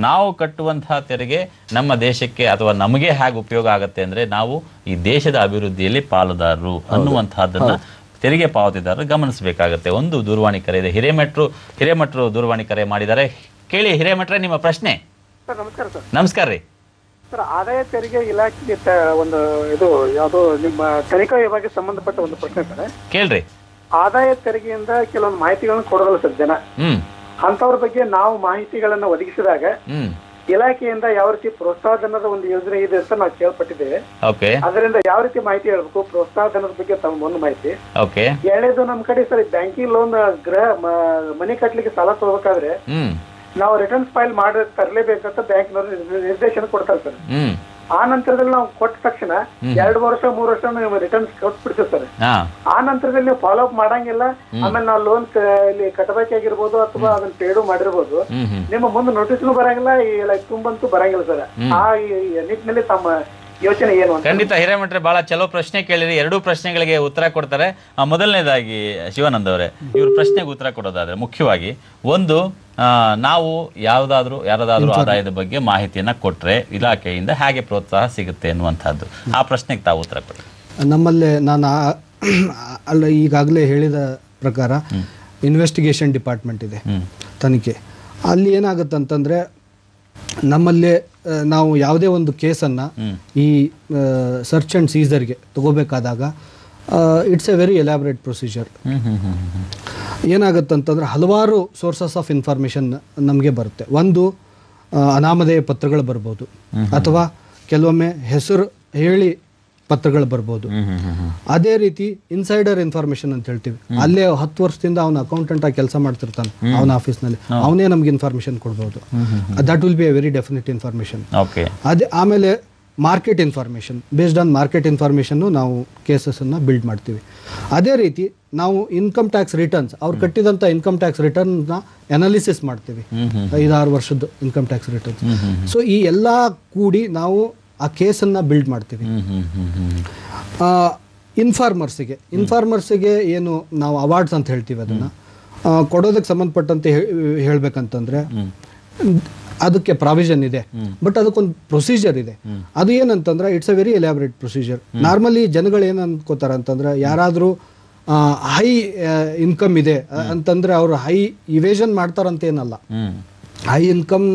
[SPEAKER 2] ನಾವು ಕಟ್ಟುವಂತಹ ತೆರಿಗೆ ನಮ್ಮ ದೇಶಕ್ಕೆ ಅಥವಾ ನಮಗೆ ಹೇಗೆ ಉಪಯೋಗ ಆಗುತ್ತೆ ಅಂದರೆ, ನಾವು ಈ ದೇಶದ ಅಭಿವೃದ್ಧಿಯಲ್ಲಿ ಪಾಲುದಾರರು ಅನ್ನುವಂತಹದ್ದನ್ನು ತೆರಿಗೆ ಪಾವತಿದಾರರು ಗಮನಿಸಬೇಕಾಗತ್ತೆ. ಒಂದು ದೂರವಾಣಿ ಕರೆ ಇದೆ, ಹಿರೇಮಠರು ದೂರವಾಣಿ ಕರೆ ಮಾಡಿದ್ದಾರೆ. ಕೇಳಿ ಹಿರೇಮಠರೇ, ನಿಮ್ಮ ಪ್ರಶ್ನೆ.
[SPEAKER 7] ನಮಸ್ಕಾರ ಸರ್.
[SPEAKER 2] ನಮಸ್ಕಾರ ರೀ
[SPEAKER 7] ಸರ್. ಆದಾಯ ತೆರಿಗೆ ಇಲಾಖೆಗೆ ಒಂದು ಇದು ಯಾವುದು ನಿಮ್ಮ ತನಿಖಾ ವಿಭಾಗಕ್ಕೆ ಸಂಬಂಧಪಟ್ಟ ಒಂದು ಪ್ರಶ್ನೆ ಸರ್. ಕೇಳ್ರಿ. ಆದಾಯ ತೆರಿಗೆಯಿಂದ ಕೆಲವೊಂದು ಮಾಹಿತಿಗಳನ್ನು ಕೊಡೋದಲ್ಲ ಸರ್ ಜನ. ಅಂತವ್ರ ಬಗ್ಗೆ ನಾವು ಮಾಹಿತಿಗಳನ್ನ ಒದಗಿಸಿದಾಗ ಇಲಾಖೆಯಿಂದ ಯಾವ ರೀತಿ ಪ್ರೋತ್ಸಾಹಧನದ ಒಂದು ಯೋಜನೆ ಇದೆ ಅಂತ ನಾವು ಕೇಳ್ಪಟ್ಟಿದ್ದೇವೆ. ಅದರಿಂದ ಯಾವ ರೀತಿ ಮಾಹಿತಿ ಹೇಳ್ಬೇಕು, ಪ್ರೋತ್ಸಾಹಧನದ ಬಗ್ಗೆ ತಮ್ಮ ಒಂದು ಮಾಹಿತಿ. ಎರಡನೇದು ನಮ್ ಕಡೆ ಸರ್ ಬ್ಯಾಂಕಿಂಗ್ ಲೋನ್, ಮನೆ ಕಟ್ಲಿಕ್ಕೆ ಸಾಲ ತಗೋಬೇಕಾದ್ರೆ ನಾವು ರಿಟರ್ನ್ಸ್ ಫೈಲ್ ಮಾಡಿ ತರಲೇಬೇಕಂತ ಬ್ಯಾಂಕ್ನವರು ನಿರ್ದೇಶನ ಕೊಡ್ತಾರೆ ಸರ್. ಆ ನಂತರದಲ್ಲಿ ನಾವು ಕೊಟ್ಟ ತಕ್ಷಣ 2 ವರ್ಷ 3 ವರ್ಷ ರಿಟರ್ನ್ಸ್ ಕೊಟ್ಬಿಡ್ತೀವಿ ಸರ್. ಆ ನಂತರದಲ್ಲಿ ನೀವು ಫಾಲೋ ಅಪ್ ಮಾಡಂಗಿಲ್ಲ. ಆಮೇಲೆ ನಾವು ಲೋನ್ ಇಲ್ಲಿ ಕಟ್ಟಬೇಕಾಗಿರ್ಬೋದು ಅಥವಾ ಅದನ್ನ ಪೇಡು ಮಾಡಿರ್ಬೋದು, ನಿಮ್ಮ ಮುಂದೆ ನೋಟಿಸ್ನು ಬರಂಗಿಲ್ಲ, ತುಂಬಂತೂ ಬರಂಗಿಲ್ಲ ಸರ್. ಆ ನಿಟ್ಟಿನಲ್ಲಿ ತಮ್ಮ ಯೋಚನೆ ಏನು?
[SPEAKER 2] ಖಂಡಿತ ಹಿರೇಮಠ್ರೆ, ಬಹಳ ಚಲೋ ಪ್ರಶ್ನೆ ಕೇಳಿರಿ. 2 ಪ್ರಶ್ನೆಗಳಿಗೆ ಉತ್ತರ ಕೊಡ್ತಾರೆ. ಮೊದಲನೇದಾಗಿ ಶಿವಾನಂದ್ ಅವರೇ, ಇವ್ರ ಪ್ರಶ್ನೆಗೆ ಉತ್ತರ ಕೊಡೋದಾದ್ರೆ ಮುಖ್ಯವಾಗಿ ಒಂದು, ನಾವು ಯಾರದಾದ್ರೂ ಆದಾಯದ ಬಗ್ಗೆ ಮಾಹಿತಿಯನ್ನ ಕೊಟ್ರೆ ಇಲಾಖೆಯಿಂದ ಹೇಗೆ ಪ್ರೋತ್ಸಾಹ ಸಿಗುತ್ತೆ ಅನ್ನುವಂಥದ್ದು, ಆ ಪ್ರಶ್ನೆಗೆ ತಾವು ಉತ್ತರ ಕೊಡಿ.
[SPEAKER 4] ನಮ್ಮಲ್ಲೇ ನಾನು ಅಲ್ಲ ಈಗಾಗಲೇ ಹೇಳಿದ ಪ್ರಕಾರ ಇನ್ವೆಸ್ಟಿಗೇಷನ್ ಡಿಪಾರ್ಟ್ಮೆಂಟ್ ಇದೆ, ತನಿಖೆ. ಅಲ್ಲಿ ಏನಾಗುತ್ತೆ ಅಂತಂದರೆ, ನಮ್ಮಲ್ಲೇ ನಾವು ಯಾವುದೇ ಒಂದು ಕೇಸನ್ನು ಈ ಸರ್ಚ್ ಆ್ಯಂಡ್ ಸೀಸರ್ಗೆ ತಗೋಬೇಕಾದಾಗ it's a very elaborate procedure. ಏನಾಗುತ್ತಂತಂದ್ರೆ ಹಲವಾರು ಸೋರ್ಸಸ್ ಆಫ್ ಇನ್ಫಾರ್ಮೇಷನ್ ನಮಗೆ ಬರುತ್ತೆ. ಒಂದು, ಅನಾಮಧೇಯ ಪತ್ರಗಳು ಬರ್ಬೋದು, ಅಥವಾ ಕೆಲವೊಮ್ಮೆ ಹೆಸರು ಹೇಳಿ ಪತ್ರಗಳು ಬರ್ಬೋದು. ಅದೇ ರೀತಿ ಇನ್ಸೈಡರ್ ಇನ್ಫಾರ್ಮೇಶನ್ ಅಂತ ಹೇಳ್ತೀವಿ. ಅಲ್ಲೇ 10 ವರ್ಷದಿಂದ ಅವನ ಅಕೌಂಟೆಂಟ್ ಆಗಿ ಕೆಲಸ ಮಾಡ್ತಿರ್ತಾನೆ ಅವನ ಆಫೀಸ್ನಲ್ಲಿ, ಅವನೇ ನಮ್ಗೆ ಇನ್ಫಾರ್ಮೇಶನ್ ಕೊಡ್ಬೋದು. That will be A very definite information. ಅದೇ ಆಮೇಲೆ market information, based on market information ನಾವು ಕೇಸಸನ್ನು ಬಿಲ್ಡ್ ಮಾಡ್ತೀವಿ. ಅದೇ ರೀತಿ ನಾವು ಇನ್ಕಮ್ ಟ್ಯಾಕ್ಸ್ ರಿಟರ್ನ್ಸ್, ಅವ್ರು ಕಟ್ಟಿದಂಥ ಇನ್ಕಮ್ ಟ್ಯಾಕ್ಸ್ ರಿಟರ್ನ್ನ ಅನಾಲಿಸಿಸ್ ಮಾಡ್ತೀವಿ, 5-6 ವರ್ಷದ್ದು ಇನ್ಕಮ್ ಟ್ಯಾಕ್ಸ್ ರಿಟರ್ನ್ಸ್. ಸೊ ಈ ಎಲ್ಲ ಕೂಡಿ ನಾವು ಆ ಕೇಸನ್ನು ಬಿಲ್ಡ್ ಮಾಡ್ತೀವಿ. ಇನ್ಫಾರ್ಮರ್ಸಿಗೆ ಏನು ನಾವು ಅವಾರ್ಡ್ಸ್ ಅಂತ ಹೇಳ್ತೀವಿ, ಅದನ್ನು ಕೊಡೋದಕ್ಕೆ ಸಂಬಂಧಪಟ್ಟಂತೆ ಹೇಳ್ಬೇಕಂತಂದರೆ ಅದಕ್ಕೆ ಪ್ರಾವಿಷನ್ ಇದೆ, ಬಟ್ ಅದಕ್ಕೊಂದು ಪ್ರೊಸೀಜರ್ ಇದೆ. ಅದು ಏನಂತಂದ್ರೆ it's a very elaborate procedure. Normally ಜನಗಳು ಏನು ಅನ್ಕೋತಾರೆ ಅಂತಂದ್ರೆ, ಯಾರಾದರೂ ಹೈ ಇನ್ಕಮ್ ಇದೆ ಅಂತಂದ್ರೆ ಅವರು high evasion ಮಾಡ್ತಾರಂತೇನಲ್ಲ. High income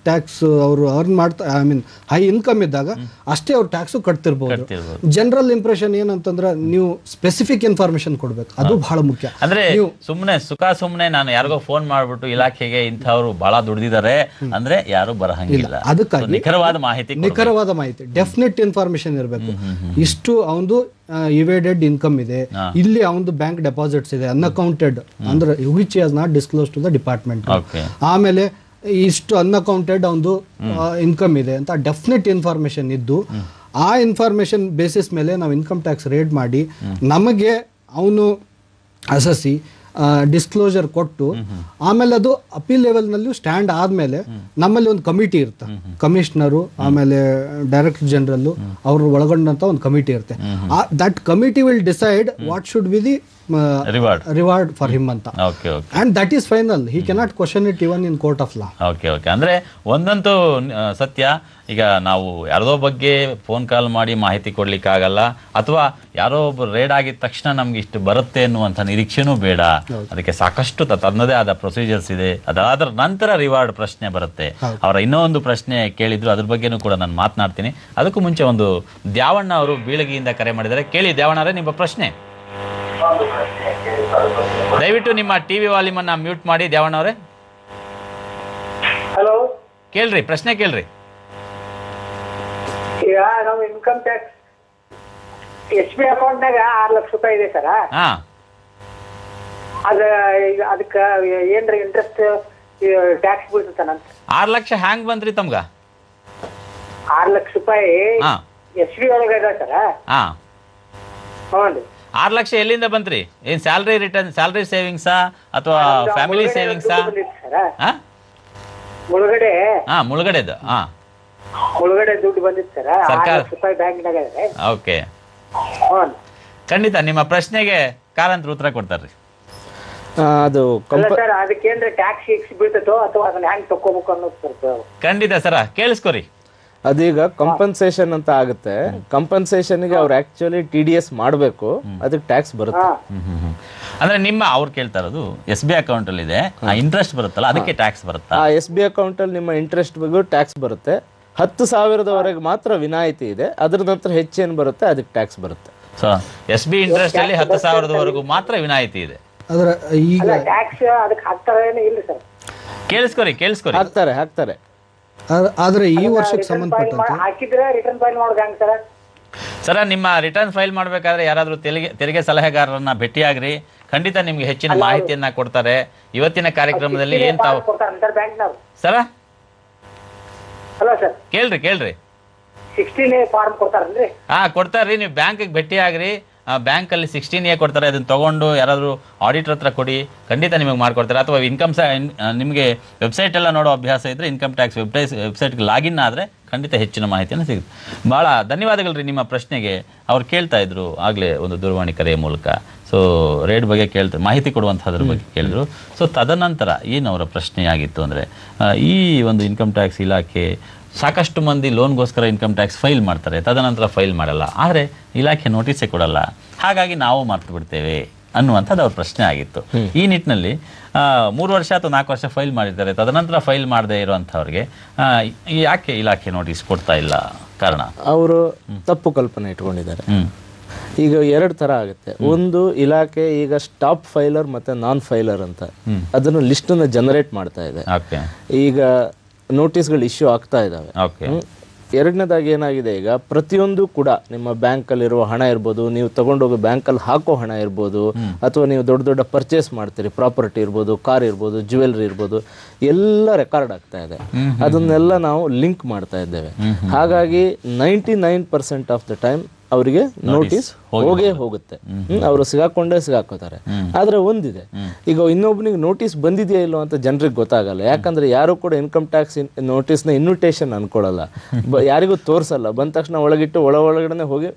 [SPEAKER 4] tax ಅವರು ಅರ್ನ್ ಮಾಡ್ತಾ, ಐ ಮೀನ್ ಹೈ ಇನ್ಕಮ್ ಇದ್ದಾಗ ಅಷ್ಟೇ ಅವ್ರು ಟ್ಯಾಕ್ಸು ಕಟ್ತಿರ್ಬೋದು. ಜನರಲ್ ಇಂಪ್ರೆಷನ್ ಏನಂತಂದ್ರೆ ನೀವು ಸ್ಪೆಸಿಫಿಕ್ ಇನ್ಫಾರ್ಮೇಶನ್ ಕೊಡ್ಬೇಕು, ಅದು ಬಹಳ ಮುಖ್ಯ.
[SPEAKER 2] ಅಂದ್ರೆ ಸುಮ್ಮನೆ ನಾನು ಯಾರಿಗೋ ಫೋನ್ ಮಾಡ್ಬಿಟ್ಟು ಇಲಾಖೆಗೆ ಇಂಥವ್ರು ಬಹಳ ದುಡ್ದಿದ್ದಾರೆ ಅಂದ್ರೆ ಯಾರು ಬರಹಂಗಿಲ್ಲ.
[SPEAKER 4] ಅದಕ್ಕಾಗಿ ನಿಖರವಾದ ಮಾಹಿತಿ, ಡೆಫಿನೆಟ್ ಇನ್ಫಾರ್ಮೇಶನ್ ಇರಬೇಕು. ಇಷ್ಟು ಅವನು ಇವೇಡೆಡ್ ಇನ್ಕಮ್ ಇದೆ, ಇಲ್ಲಿ ಅವನು ಬ್ಯಾಂಕ್ ಡೆಪಾಸಿಟ್ಸ್ ಇದೆ ಅನ್ಅಕೌಂಟೆಡ್, ಅಂದ್ರೆ which has not disclose to the department. ಆಮೇಲೆ ಇಷ್ಟು ಅನ್ಅಕೌಂಟೆಡ್ ಒಂದು ಇನ್ಕಮ್ ಇದೆ ಅಂತ ಡೆಫಿನೆಟ್ ಇನ್ಫಾರ್ಮೇಶನ್ ಇದ್ದು, ಆ ಇನ್ಫಾರ್ಮೇಶನ್ ಬೇಸಿಸ್ ಮೇಲೆ ನಾವು ಇನ್ಕಮ್ ಟ್ಯಾಕ್ಸ್ ರೇಡ್ ಮಾಡಿ ನಮಗೆ ಅವನು ಅಸಸಿ ಡಿಸ್ಕ್ಲೋಜರ್ ಕೊಟ್ಟು, ಆಮೇಲೆ ಅದು ಅಪೀಲ್ ಲೆವೆಲ್ನಲ್ಲೂ ಸ್ಟ್ಯಾಂಡ್ ಆದಮೇಲೆ ನಮ್ಮಲ್ಲಿ ಒಂದು ಕಮಿಟಿ ಇರುತ್ತೆ, ಕಮಿಷನರು ಆಮೇಲೆ ಡೈರೆಕ್ಟರ್ ಜನರಲ್ಲು ಅವರು ಒಳಗೊಂಡಂಥ ಒಂದು ಕಮಿಟಿ ಇರುತ್ತೆ. That committee will decide what should be the reward for him ಅಂತ. And that is final. He cannot question it even in court of law.
[SPEAKER 2] Okay ಅಂದ್ರೆ ಒಂದಂತೂ ಸತ್ಯ, ಈಗ ನಾವು ಯಾರದೋ ಬಗ್ಗೆ ಫೋನ್ ಕಾಲ್ ಮಾಡಿ ಮಾಹಿತಿ ಕೊಡ್ಲಿಕ್ಕಾಗಲ್ಲ, ಅಥವಾ ಯಾರೋ ಒಬ್ಬರು ರೇಡ್ ಆಗಿದ ತಕ್ಷಣ ನಮ್ಗೆ ಇಷ್ಟು ಬರುತ್ತೆ ಅನ್ನುವಂಥ ನಿರೀಕ್ಷೆನೂ ಬೇಡ. ಅದಕ್ಕೆ ಸಾಕಷ್ಟು ತನ್ನದೇ ಆದ ಪ್ರೊಸೀಜರ್ಸ್ ಇದೆ. ಅದಾದ ನಂತರ ರಿವಾರ್ಡ್ ಪ್ರಶ್ನೆ ಬರುತ್ತೆ. ಅವರ ಇನ್ನೂ ಒಂದು ಪ್ರಶ್ನೆ ಕೇಳಿದ್ರು, ಅದ್ರ ಬಗ್ಗೆನೂ ಕೂಡ ನಾನು ಮಾತನಾಡ್ತೀನಿ. ಅದಕ್ಕೂ ಮುಂಚೆ ಒಂದು ದ್ಯಾವಣ್ಣ ಅವರು ಬೀಳಗಿಯಿಂದ ಕರೆ ಮಾಡಿದ್ದಾರೆ. ಕೇಳಿ ದ್ಯಾವಣ್ಣರೇ, ನಿಮ್ಮ ಪ್ರಶ್ನೆ. ದಯವಿಟ್ಟು ನಿಮ್ಮ ಟಿವಿ ವಾಲ್ಯೂಮ್ ಅನ್ನ ಮ್ಯೂಟ್ ಮಾಡಿ ದ್ಯಾವಣ್ಣ ಅವರೇ.
[SPEAKER 7] ಹಲೋ,
[SPEAKER 2] ಕೇಳ್ರಿ, ಪ್ರಶ್ನೆ ಕೇಳ್ರಿ.
[SPEAKER 7] ಈಗ ನಾವು ಇನ್ಕಮ್ ಟ್ಯಾಕ್ಸ್ SB ಅಕೌಂಟ್ನಾಗ 6 ಲಕ್ಷ ರೂಪಾಯಿ ಇದೆ ಸರ್. ಅದ ಈಗ ಅದಕ್ಕ ಏನ್ರ ಇಂಟ್ರೆಸ್ಟ್ ಟ್ಯಾಕ್ಸ್ ಬೀಳ್ತಾನಂತ.
[SPEAKER 2] 6 ಲಕ್ಷ ಹ್ಯಾಂಗ್ ಬಂದ್ರಿ ತಮ್ಗ?
[SPEAKER 7] 6 ಲಕ್ಷ ರೂಪಾಯಿ SB ಒಳಗ ಇದೆ ಸರ್. ಹೌದು.
[SPEAKER 2] 6 ಲಕ್ಷ ಎಲ್ಲಿಂದ ಬಂತ್ರಿ? ಏನ್ ಸ್ಯಾಲರಿ ರಿಟರ್ನ್, ಸ್ಯಾಲರಿ ಸೇವಿಂಗ್ಸಾ ಅಥವಾ ಫ್ಯಾಮಿಲಿ ಸೇವಿಂಗ್ಸಾ?
[SPEAKER 7] ಮುಳುಗಡೆ
[SPEAKER 2] ಮುಳುಗಡೆದು
[SPEAKER 7] ಮುಳುಗಡೆ ದುಡ್ಡು ಬಂದಿತ್ತು ಸರ್. 6 ಲಕ್ಷ ರೂಪಾಯಿ ಬ್ಯಾಂಕ್ನಾಗ ಇದೆ.
[SPEAKER 2] ಓಕೆ, ಖಂಡಿತ ನಿಮ್ಮ ಪ್ರಶ್ನೆಗೆ ಕಾರಂತರ ಉತ್ತರ ಕೊಡ್ತಾರ್ರಿ.
[SPEAKER 3] ಅದು
[SPEAKER 7] ಸರ್ ಅದಕ್ಕೇನ್ರ ಟ್ಯಾಕ್ಸ್ ಎಕ್ಸ್ ಬೀಳ್ತೈತೋ ಅಥವಾ ಅದನ್ನ ಹ್ಯಾಂಗ್ ತಕ್ಕೋಬೇಕು ಅನ್ನೋದು
[SPEAKER 2] ಖಂಡಿತ ಸರ, ಕೇಳಿಸ್ಕೊರಿ.
[SPEAKER 3] ಅದೀಗ ಕಂಪನ್ಸೇಷನ್ ಅಂತ ಆಗುತ್ತೆ. ಕಂಪನ್ಸೇಷನ್ಗೆ ಅವ್ರು ಆಕ್ಚುಲಿ TDS ಮಾಡಬೇಕು, ಅದಕ್ಕೆ ಟ್ಯಾಕ್ಸ್ ಬರುತ್ತೆ.
[SPEAKER 2] ಅಂದ್ರೆ ನಿಮ್ಮ ಅವ್ರು ಕೇಳ್ತಾ ಇರೋದು SB ಅಕೌಂಟ್ ಅಲ್ಲಿ ಇದೆ, ಇಂಟ್ರೆಸ್ಟ್ ಬರುತ್ತಲ್ಲ, ಅದಕ್ಕೆ ಟ್ಯಾಕ್ಸ್ ಬರುತ್ತಾ?
[SPEAKER 3] SB ಅಕೌಂಟ್ ಅಲ್ಲಿ ನಿಮ್ಮ ಇಂಟ್ರೆಸ್ಟ್ ಬಗ್ಗೆ ಟ್ಯಾಕ್ಸ್ ಬರುತ್ತೆ. 10,000 ಮಾತ್ರ ವಿನಾಯಿತಿ ಇದೆ. ಅದ್ರ ನಂತರ ಹೆಚ್ಚೇನು ಬರುತ್ತೆ ಅದಕ್ಕೆ ಟ್ಯಾಕ್ಸ್ ಬರುತ್ತೆ.
[SPEAKER 2] ಸೊ SB ಇಂಟ್ರೆಸ್ಟ್ ಅಲ್ಲಿ 10,000 ಮಾತ್ರ ವಿನಾಯಿತಿ ಇದೆ.
[SPEAKER 4] ಈಗ
[SPEAKER 7] ಟ್ಯಾಕ್ಸ್ ಅದಕ್ಕೆ ಹಾಕ್ತಾರೆ ಇಲ್ಲ ಸರ್?
[SPEAKER 2] ಕೇಳಿಸ್ಕೊರಿ.
[SPEAKER 3] ಹಾಕ್ತಾರೆ.
[SPEAKER 4] ಆದ್ರೆ ಈ ವರ್ಷಕ್ಕೆ ಸಂಬಂಧಪಟ್ಟಂತೆ
[SPEAKER 7] ಹಾಕಿದ್ರೆ ರಿಟರ್ನ್ ಫೈಲ್ ಮಾಡೋದು ಹೆಂಗ್ ಸರ್?
[SPEAKER 2] ಸರ, ನಿಮ್ಮ ರಿಟರ್ನ್ ಫೈಲ್ ಮಾಡಬೇಕಾದ್ರೆ ಯಾರಾದರೂ ತೆರಿಗೆ ಸಲಹೆಗಾರರನ್ನ ಭೇಟಿಯಾಗ್ರಿ. ಖಂಡಿತ ನಿಮ್ಗೆ ಹೆಚ್ಚಿನ ಮಾಹಿತಿಯನ್ನ ಕೊಡ್ತಾರೆ. ಇವತ್ತಿನ ಕಾರ್ಯಕ್ರಮದಲ್ಲಿ ಏನ್ ತಾವು ಸರ ಕೇಳ್ರಿ
[SPEAKER 7] 16A ಫಾರ್ಮ್ ಕೊಡ್ತಾರಲ್ರಿ?
[SPEAKER 2] ಕೊಡ್ತಾರ್ರಿ. ನೀವು ಬ್ಯಾಂಕ್ಗೆ ಭೇಟಿಯಾಗ್ರಿ. ಬ್ಯಾಂಕ್ ಅಲ್ಲಿ 16A ಕೊಡ್ತಾರೆ. ಅದನ್ನ ತಗೊಂಡು ಯಾರಾದರೂ ಆಡಿಟರ್ ಹತ್ರ ಕೊಡಿ, ಖಂಡಿತ ನಿಮಗೆ ಮಾಡ್ಕೊಡ್ತಾರೆ. ಅಥವಾ ನಿಮಗೆ ವೆಬ್ಸೈಟ್ ಎಲ್ಲ ನೋಡೋ ಅಭ್ಯಾಸ ಇದ್ರೆ ಇನ್ಕಮ್ ಟ್ಯಾಕ್ಸ್ ವೆಬ್ಸೈಟ್ಗೆ ಲಾಗಿನ್ ಆದರೆ ಖಂಡಿತ ಹೆಚ್ಚಿನ ಮಾಹಿತಿಯನ್ನು ಸಿಗುತ್ತೆ. ಭಾಳ ಧನ್ಯವಾದಗಳು ರೀ ನಿಮ್ಮ ಪ್ರಶ್ನೆಗೆ. ಅವ್ರು ಕೇಳ್ತಾ ಇದ್ರು ಆಗಲೇ ಒಂದು ದೂರವಾಣಿ ಕರೆಯ ಮೂಲಕ. ಸೊ ರೇಟ್ ಬಗ್ಗೆ ಮಾಹಿತಿ ಕೊಡುವಂಥದ್ರ ಬಗ್ಗೆ ಕೇಳಿದ್ರು. ಸೊ ತದನಂತರ ಏನು ಅವರ ಪ್ರಶ್ನೆ ಆಗಿತ್ತು ಅಂದರೆ, ಈ ಒಂದು ಇನ್ಕಮ್ ಟ್ಯಾಕ್ಸ್ ಇಲಾಖೆ ಸಾಕಷ್ಟು ಮಂದಿ ಲೋನ್ಗೋಸ್ಕರ ಇನ್ಕಮ್ ಟ್ಯಾಕ್ಸ್ ಫೈಲ್ ಮಾಡ್ತಾರೆ, ತದನಂತರ ಫೈಲ್ ಮಾಡಲ್ಲ, ಆದರೆ ಇಲಾಖೆ ನೋಟಿಸೇ ಕೊಡಲ್ಲ, ಹಾಗಾಗಿ ನಾವು ಮರ್ತು ಬಿಡ್ತೇವೆ ಅನ್ನುವಂಥದ್ದು ಅವ್ರ ಪ್ರಶ್ನೆ ಆಗಿತ್ತು. ಈ ನಿಟ್ಟಿನಲ್ಲಿ 3 ವರ್ಷ ಅಥವಾ 4 ವರ್ಷ ಫೈಲ್ ಮಾಡಿರ್ತಾರೆ, ತದನಂತರ ಫೈಲ್ ಮಾಡದೇ ಇರುವಂಥವ್ರಿಗೆ ಯಾಕೆ ಇಲಾಖೆ ನೋಟಿಸ್ ಕೊಡ್ತಾ ಇಲ್ಲ? ಕಾರಣ
[SPEAKER 3] ಅವರು ತಪ್ಪು ಕಲ್ಪನೆ ಇಟ್ಕೊಂಡಿದ್ದಾರೆ. ಈಗ 2 ತರ ಆಗುತ್ತೆ. ಒಂದು, ಇಲಾಖೆ ಈಗ ಸ್ಟಾಪ್ ಫೈಲರ್ ಮತ್ತೆ ನಾನ್ ಫೈಲರ್ ಅಂತ ಅದನ್ನು ಲಿಸ್ಟ್ ಅನ್ನು ಜನರೇಟ್ ಮಾಡ್ತಾ ಇದೆ. ಈಗ ನೋಟಿಸ್ಗಳು ಇಶ್ಯೂ ಆಗ್ತಾ ಇದಾವೆ. ಎರಡನೇದಾಗಿ ಏನಾಗಿದೆ, ಈಗ ಪ್ರತಿಯೊಂದು ಕೂಡ ನಿಮ್ಮ ಬ್ಯಾಂಕಲ್ಲಿರುವ ಹಣ ಇರ್ಬೋದು, ನೀವು ತಗೊಂಡೋಗಿ ಬ್ಯಾಂಕಲ್ಲಿ ಹಾಕೋ ಹಣ ಇರ್ಬೋದು, ಅಥವಾ ನೀವು ದೊಡ್ಡ ದೊಡ್ಡ ಪರ್ಚೇಸ್ ಮಾಡ್ತೀರಿ, ಪ್ರಾಪರ್ಟಿ ಇರ್ಬೋದು, ಕಾರ್ ಇರ್ಬೋದು, ಜ್ಯುವೆಲ್ರಿ ಇರ್ಬೋದು, ಎಲ್ಲ ರೆಕಾರ್ಡ್ ಆಗ್ತಾ ಇದೆ. ಅದನ್ನೆಲ್ಲ ನಾವು ಲಿಂಕ್ ಮಾಡ್ತಾ ಇದ್ದೇವೆ. ಹಾಗಾಗಿ 99% ಆಫ್ ದ ಟೈಮ್ ಅವರಿಗೆ ನೋಟಿಸ್ ಹೋಗುತ್ತೆ. ಅವರು ಸಿಗಾಕೋತಾರೆ. ಆದ್ರೆ ಒಂದಿದೆ, ಈಗ ಇನ್ನೊಬ್ಬನಿಗೆ ನೋಟಿಸ್ ಬಂದಿದೆಯಾ ಇಲ್ಲೋ ಅಂತ ಜನರಿಗೆ ಗೊತ್ತಾಗಲ್ಲ. ಯಾಕಂದ್ರೆ ಯಾರು ಕೂಡ ಇನ್ಕಮ್ ಟ್ಯಾಕ್ಸ್ ನೋಟಿಸ್ನ ಇನ್ವಿಟೇಷನ್ ಅನ್ಕೊಳ್ಳಲ್ಲ, ಯಾರಿಗೂ ತೋರ್ಸಲ್ಲ. ಬಂದ ತಕ್ಷಣ ಒಳಗಿಟ್ಟು ಒಳಗಡೆ ಹೋಗಿ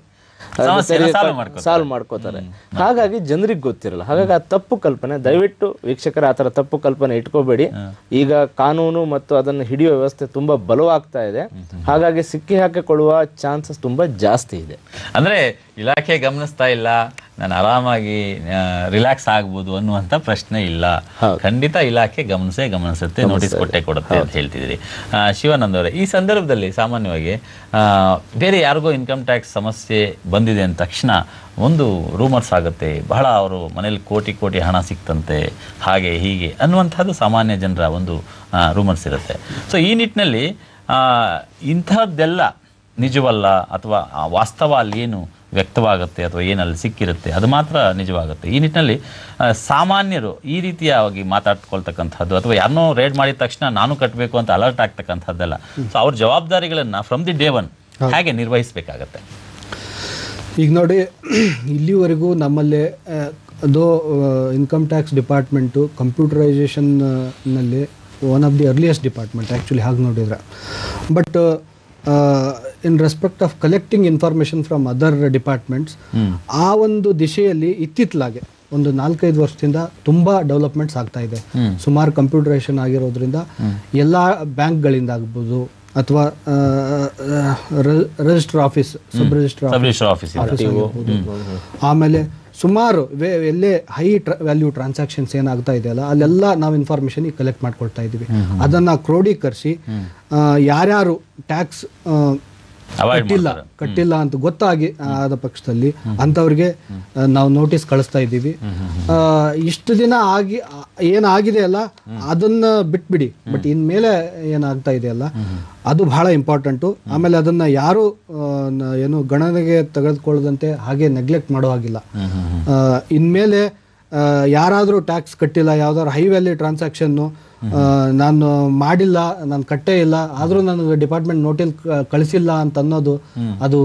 [SPEAKER 3] ಸಾಲ್ವ್ ಮಾಡ್ಕೋತಾರೆ. ಹಾಗಾಗಿ ಜನರಿಗೆ ಗೊತ್ತಿರಲ್ಲ. ಹಾಗಾಗಿ ಆ ತಪ್ಪು ಕಲ್ಪನೆ, ದಯವಿಟ್ಟು ವೀಕ್ಷಕರ ಆ ಥರ ತಪ್ಪು ಕಲ್ಪನೆ ಇಟ್ಕೋಬೇಡಿ. ಈಗ ಕಾನೂನು ಮತ್ತು ಅದನ್ನು ಹಿಡಿಯುವ ವ್ಯವಸ್ಥೆ ತುಂಬಾ ಬಲವಾಗ್ತಾ ಇದೆ. ಹಾಗಾಗಿ ಸಿಕ್ಕಿ ಹಾಕಿಕೊಳ್ಳುವ ಚಾನ್ಸಸ್ ತುಂಬಾ ಜಾಸ್ತಿ ಇದೆ.
[SPEAKER 2] ಅಂದ್ರೆ ಇಲಾಖೆ ಗಮನಿಸ್ತಾ ಇಲ್ಲ, ನಾನು ಆರಾಮಾಗಿ ರಿಲ್ಯಾಕ್ಸ್ ಆಗ್ಬೋದು ಅನ್ನುವಂಥ ಪ್ರಶ್ನೆ ಇಲ್ಲ. ಖಂಡಿತ ಇಲಾಖೆ ಗಮನಿಸುತ್ತೆ, ನೋಟಿಸ್ ಕೊಡುತ್ತೆ ಅಂತ ಹೇಳ್ತಿದ್ದೀರಿ. ಶಿವಾನಂದ್ ಅವರೇ, ಈ ಸಂದರ್ಭದಲ್ಲಿ ಸಾಮಾನ್ಯವಾಗಿ ಬೇರೆ ಯಾರಿಗೋ ಇನ್ಕಮ್ ಟ್ಯಾಕ್ಸ್ ಸಮಸ್ಯೆ ಬಂದಿದೆ ಅಂದ ತಕ್ಷಣ ಒಂದು ರೂಮರ್ಸ್ ಆಗುತ್ತೆ, ಬಹಳ ಅವರು ಮನೇಲಿ ಕೋಟಿ ಹಣ ಸಿಕ್ತಂತೆ, ಹಾಗೆ ಹೀಗೆ ಅನ್ನುವಂಥದ್ದು ಸಾಮಾನ್ಯ ಜನರ ಒಂದು ರೂಮರ್ಸ್ ಇರುತ್ತೆ. ಸೊ ಈ ನಿಟ್ಟಿನಲ್ಲಿ ಇಂಥದ್ದೆಲ್ಲ ನಿಜವಲ್ಲ, ಅಥವಾ ವಾಸ್ತವ ಅಲ್ಲಿ ಏನು ವ್ಯಕ್ತವಾಗುತ್ತೆ ಅಥವಾ ಏನಲ್ಲಿ ಸಿಕ್ಕಿರುತ್ತೆ ಅದು ಮಾತ್ರ ನಿಜವಾಗುತ್ತೆ. ಈ ನಿಟ್ಟಿನಲ್ಲಿ ಸಾಮಾನ್ಯರು ಈ ರೀತಿಯಾಗಿ ಮಾತಾಡ್ಕೊಳ್ತಕ್ಕಂಥದ್ದು, ಅಥವಾ ಯಾರನ್ನೋ ರೇಡ್ ಮಾಡಿದ ತಕ್ಷಣ ನಾನು ಕಟ್ಟಬೇಕು ಅಂತ ಅಲರ್ಟ್ ಆಗ್ತಕ್ಕಂಥದ್ದೆಲ್ಲ, ಸೊ ಅವ್ರ ಜವಾಬ್ದಾರಿಗಳನ್ನು ಫ್ರಮ್ ದಿ ಡೇ ಒನ್ ಹೇಗೆ ನಿರ್ವಹಿಸಬೇಕಾಗತ್ತೆ?
[SPEAKER 4] ಈಗ ನೋಡಿ, ಇಲ್ಲಿವರೆಗೂ ನಮ್ಮಲ್ಲಿ ಅದು ಇನ್ಕಮ್ ಟ್ಯಾಕ್ಸ್ ಡಿಪಾರ್ಟ್ಮೆಂಟು ಕಂಪ್ಯೂಟರೈಸೇಷನ್ನಲ್ಲಿ one of the earliest department actually ಹಾಗೆ ನೋಡಿದರೆ. But in respect of collecting information from other departments, ಆ ಒಂದು ದಿಶೆಯಲ್ಲಿ ಇತ್ತಿತ್ತಲಾಗೆ ಒಂದು 4-5 ವರ್ಷದಿಂದ ತುಂಬಾ ಡೆವಲಪ್ಮೆಂಟ್ಸ್ ಆಗ್ತಾ ಇದೆ. ಸುಮಾರು ಕಂಪ್ಯೂಟರೇಷನ್ ಆಗಿರೋದ್ರಿಂದ ಎಲ್ಲ ಬ್ಯಾಂಕ್ಗಳಿಂದ ಆಗ್ಬೋದು ಅಥವಾ register office, sub register office ಆಗಿರ್ಬೋದು. ಆಮೇಲೆ ಸುಮಾರು ಎಲ್ಲೇ ಹೈ ವ್ಯಾಲ್ಯೂ ಟ್ರಾನ್ಸಾಕ್ಷನ್ಸ್ ಏನಾಗ್ತಾ ಇದೆಯಲ್ಲ ಅಲ್ಲೆಲ್ಲ ನಾವು ಇನ್ಫಾರ್ಮೇಶನ್ ಕಲೆಕ್ಟ್ ಮಾಡ್ಕೊಳ್ತಾ ಇದ್ದೀವಿ. ಅದನ್ನ ಕ್ರೋಢೀಕರಿಸಿ ಯಾರ್ಯಾರು ಟ್ಯಾಕ್ಸ್ ಕಟ್ಟಿಲ್ಲ ಅಂತ ಗೊತ್ತಾಗಿ ಆದ ಪಕ್ಷದಲ್ಲಿ ಅಂಥವ್ರಿಗೆ ನಾವು ನೋಟಿಸ್ ಕಳಿಸ್ತಾ ಇದ್ದೀವಿ. ಇಷ್ಟು ದಿನ ಏನಾಗಿದೆ ಅಲ್ಲ ಅದನ್ನ ಬಿಟ್ಬಿಡಿ, ಬಟ್ ಇನ್ಮೇಲೆ ಏನಾಗ್ತಾ ಇದೆಯಲ್ಲ ಅದು ಬಹಳ ಇಂಪಾರ್ಟೆಂಟು. ಆಮೇಲೆ ಅದನ್ನ ಯಾರು ಏನು ಗಣನೆಗೆ ತೆಗೆದುಕೊಳ್ಳದಂತೆ ಹಾಗೆ ನೆಗ್ಲೆಕ್ಟ್ ಮಾಡೋ ಹಾಗಿಲ್ಲ. ಇನ್ಮೇಲೆ ಯಾರಾದರೂ ಟ್ಯಾಕ್ಸ್ ಕಟ್ಟಿಲ್ಲ, ಯಾವ್ದಾದ್ರು ಹೈ ವ್ಯಾಲ್ಯೂ ಟ್ರಾನ್ಸಾಕ್ಷನ್ನು ನಾನು ಮಾಡಿಲ್ಲ, ನಾನು ಕಟ್ಟೇ ಇಲ್ಲ, ಆದರೂ ನನಗೆ ಡಿಪಾರ್ಟ್ಮೆಂಟ್ ನೋಟಿಸ್ ಕಳಿಸಿಲ್ಲ ಅಂತ ಅನ್ನೋದು ಅದು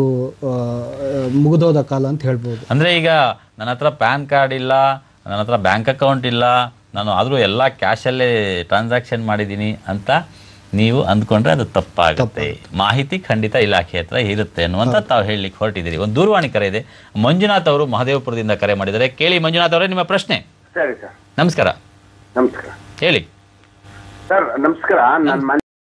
[SPEAKER 4] ಮುಗಿದೋದ ಕಾಲ ಅಂತ ಹೇಳ್ಬೋದು.
[SPEAKER 2] ಅಂದರೆ ಈಗ ನನ್ನ ಹತ್ರ ಪ್ಯಾನ್ ಕಾರ್ಡ್ ಇಲ್ಲ, ನನ್ನ ಹತ್ರ ಬ್ಯಾಂಕ್ ಅಕೌಂಟ್ ಇಲ್ಲ, ನಾನು ಆದರೂ ಎಲ್ಲ ಕ್ಯಾಶಲ್ಲೇ ಟ್ರಾನ್ಸಾಕ್ಷನ್ ಮಾಡಿದ್ದೀನಿ ಅಂತ ನೀವು ಅಂದ್ಕೊಂಡ್ರೆ ಅದು ತಪ್ಪಾಗುತ್ತೆ. ಮಾಹಿತಿ ಖಂಡಿತ ಇಲಾಖೆ ಹತ್ರ ಇರುತ್ತೆ ಅನ್ನುವಂಥ ತಾವು ಹೇಳಲಿಕ್ಕೆ ಹೊರಟಿದ್ದೀರಿ. ಒಂದು ದೂರವಾಣಿ ಕರೆ ಇದೆ. ಮಂಜುನಾಥ್ ಅವರು ಮಹದೇವಪುರದಿಂದ ಕರೆ ಮಾಡಿದ್ದಾರೆ. ಕೇಳಿ ಮಂಜುನಾಥ್ ಅವರೇ ನಿಮ್ಮ ಪ್ರಶ್ನೆ.
[SPEAKER 8] ಸರಿ ಸರ್.
[SPEAKER 2] ನಮಸ್ಕಾರ.
[SPEAKER 8] ನಮಸ್ಕಾರ.
[SPEAKER 2] ಹೇಳಿ
[SPEAKER 8] ಸರ್. ನಮಸ್ಕಾರ. ನನ್ನ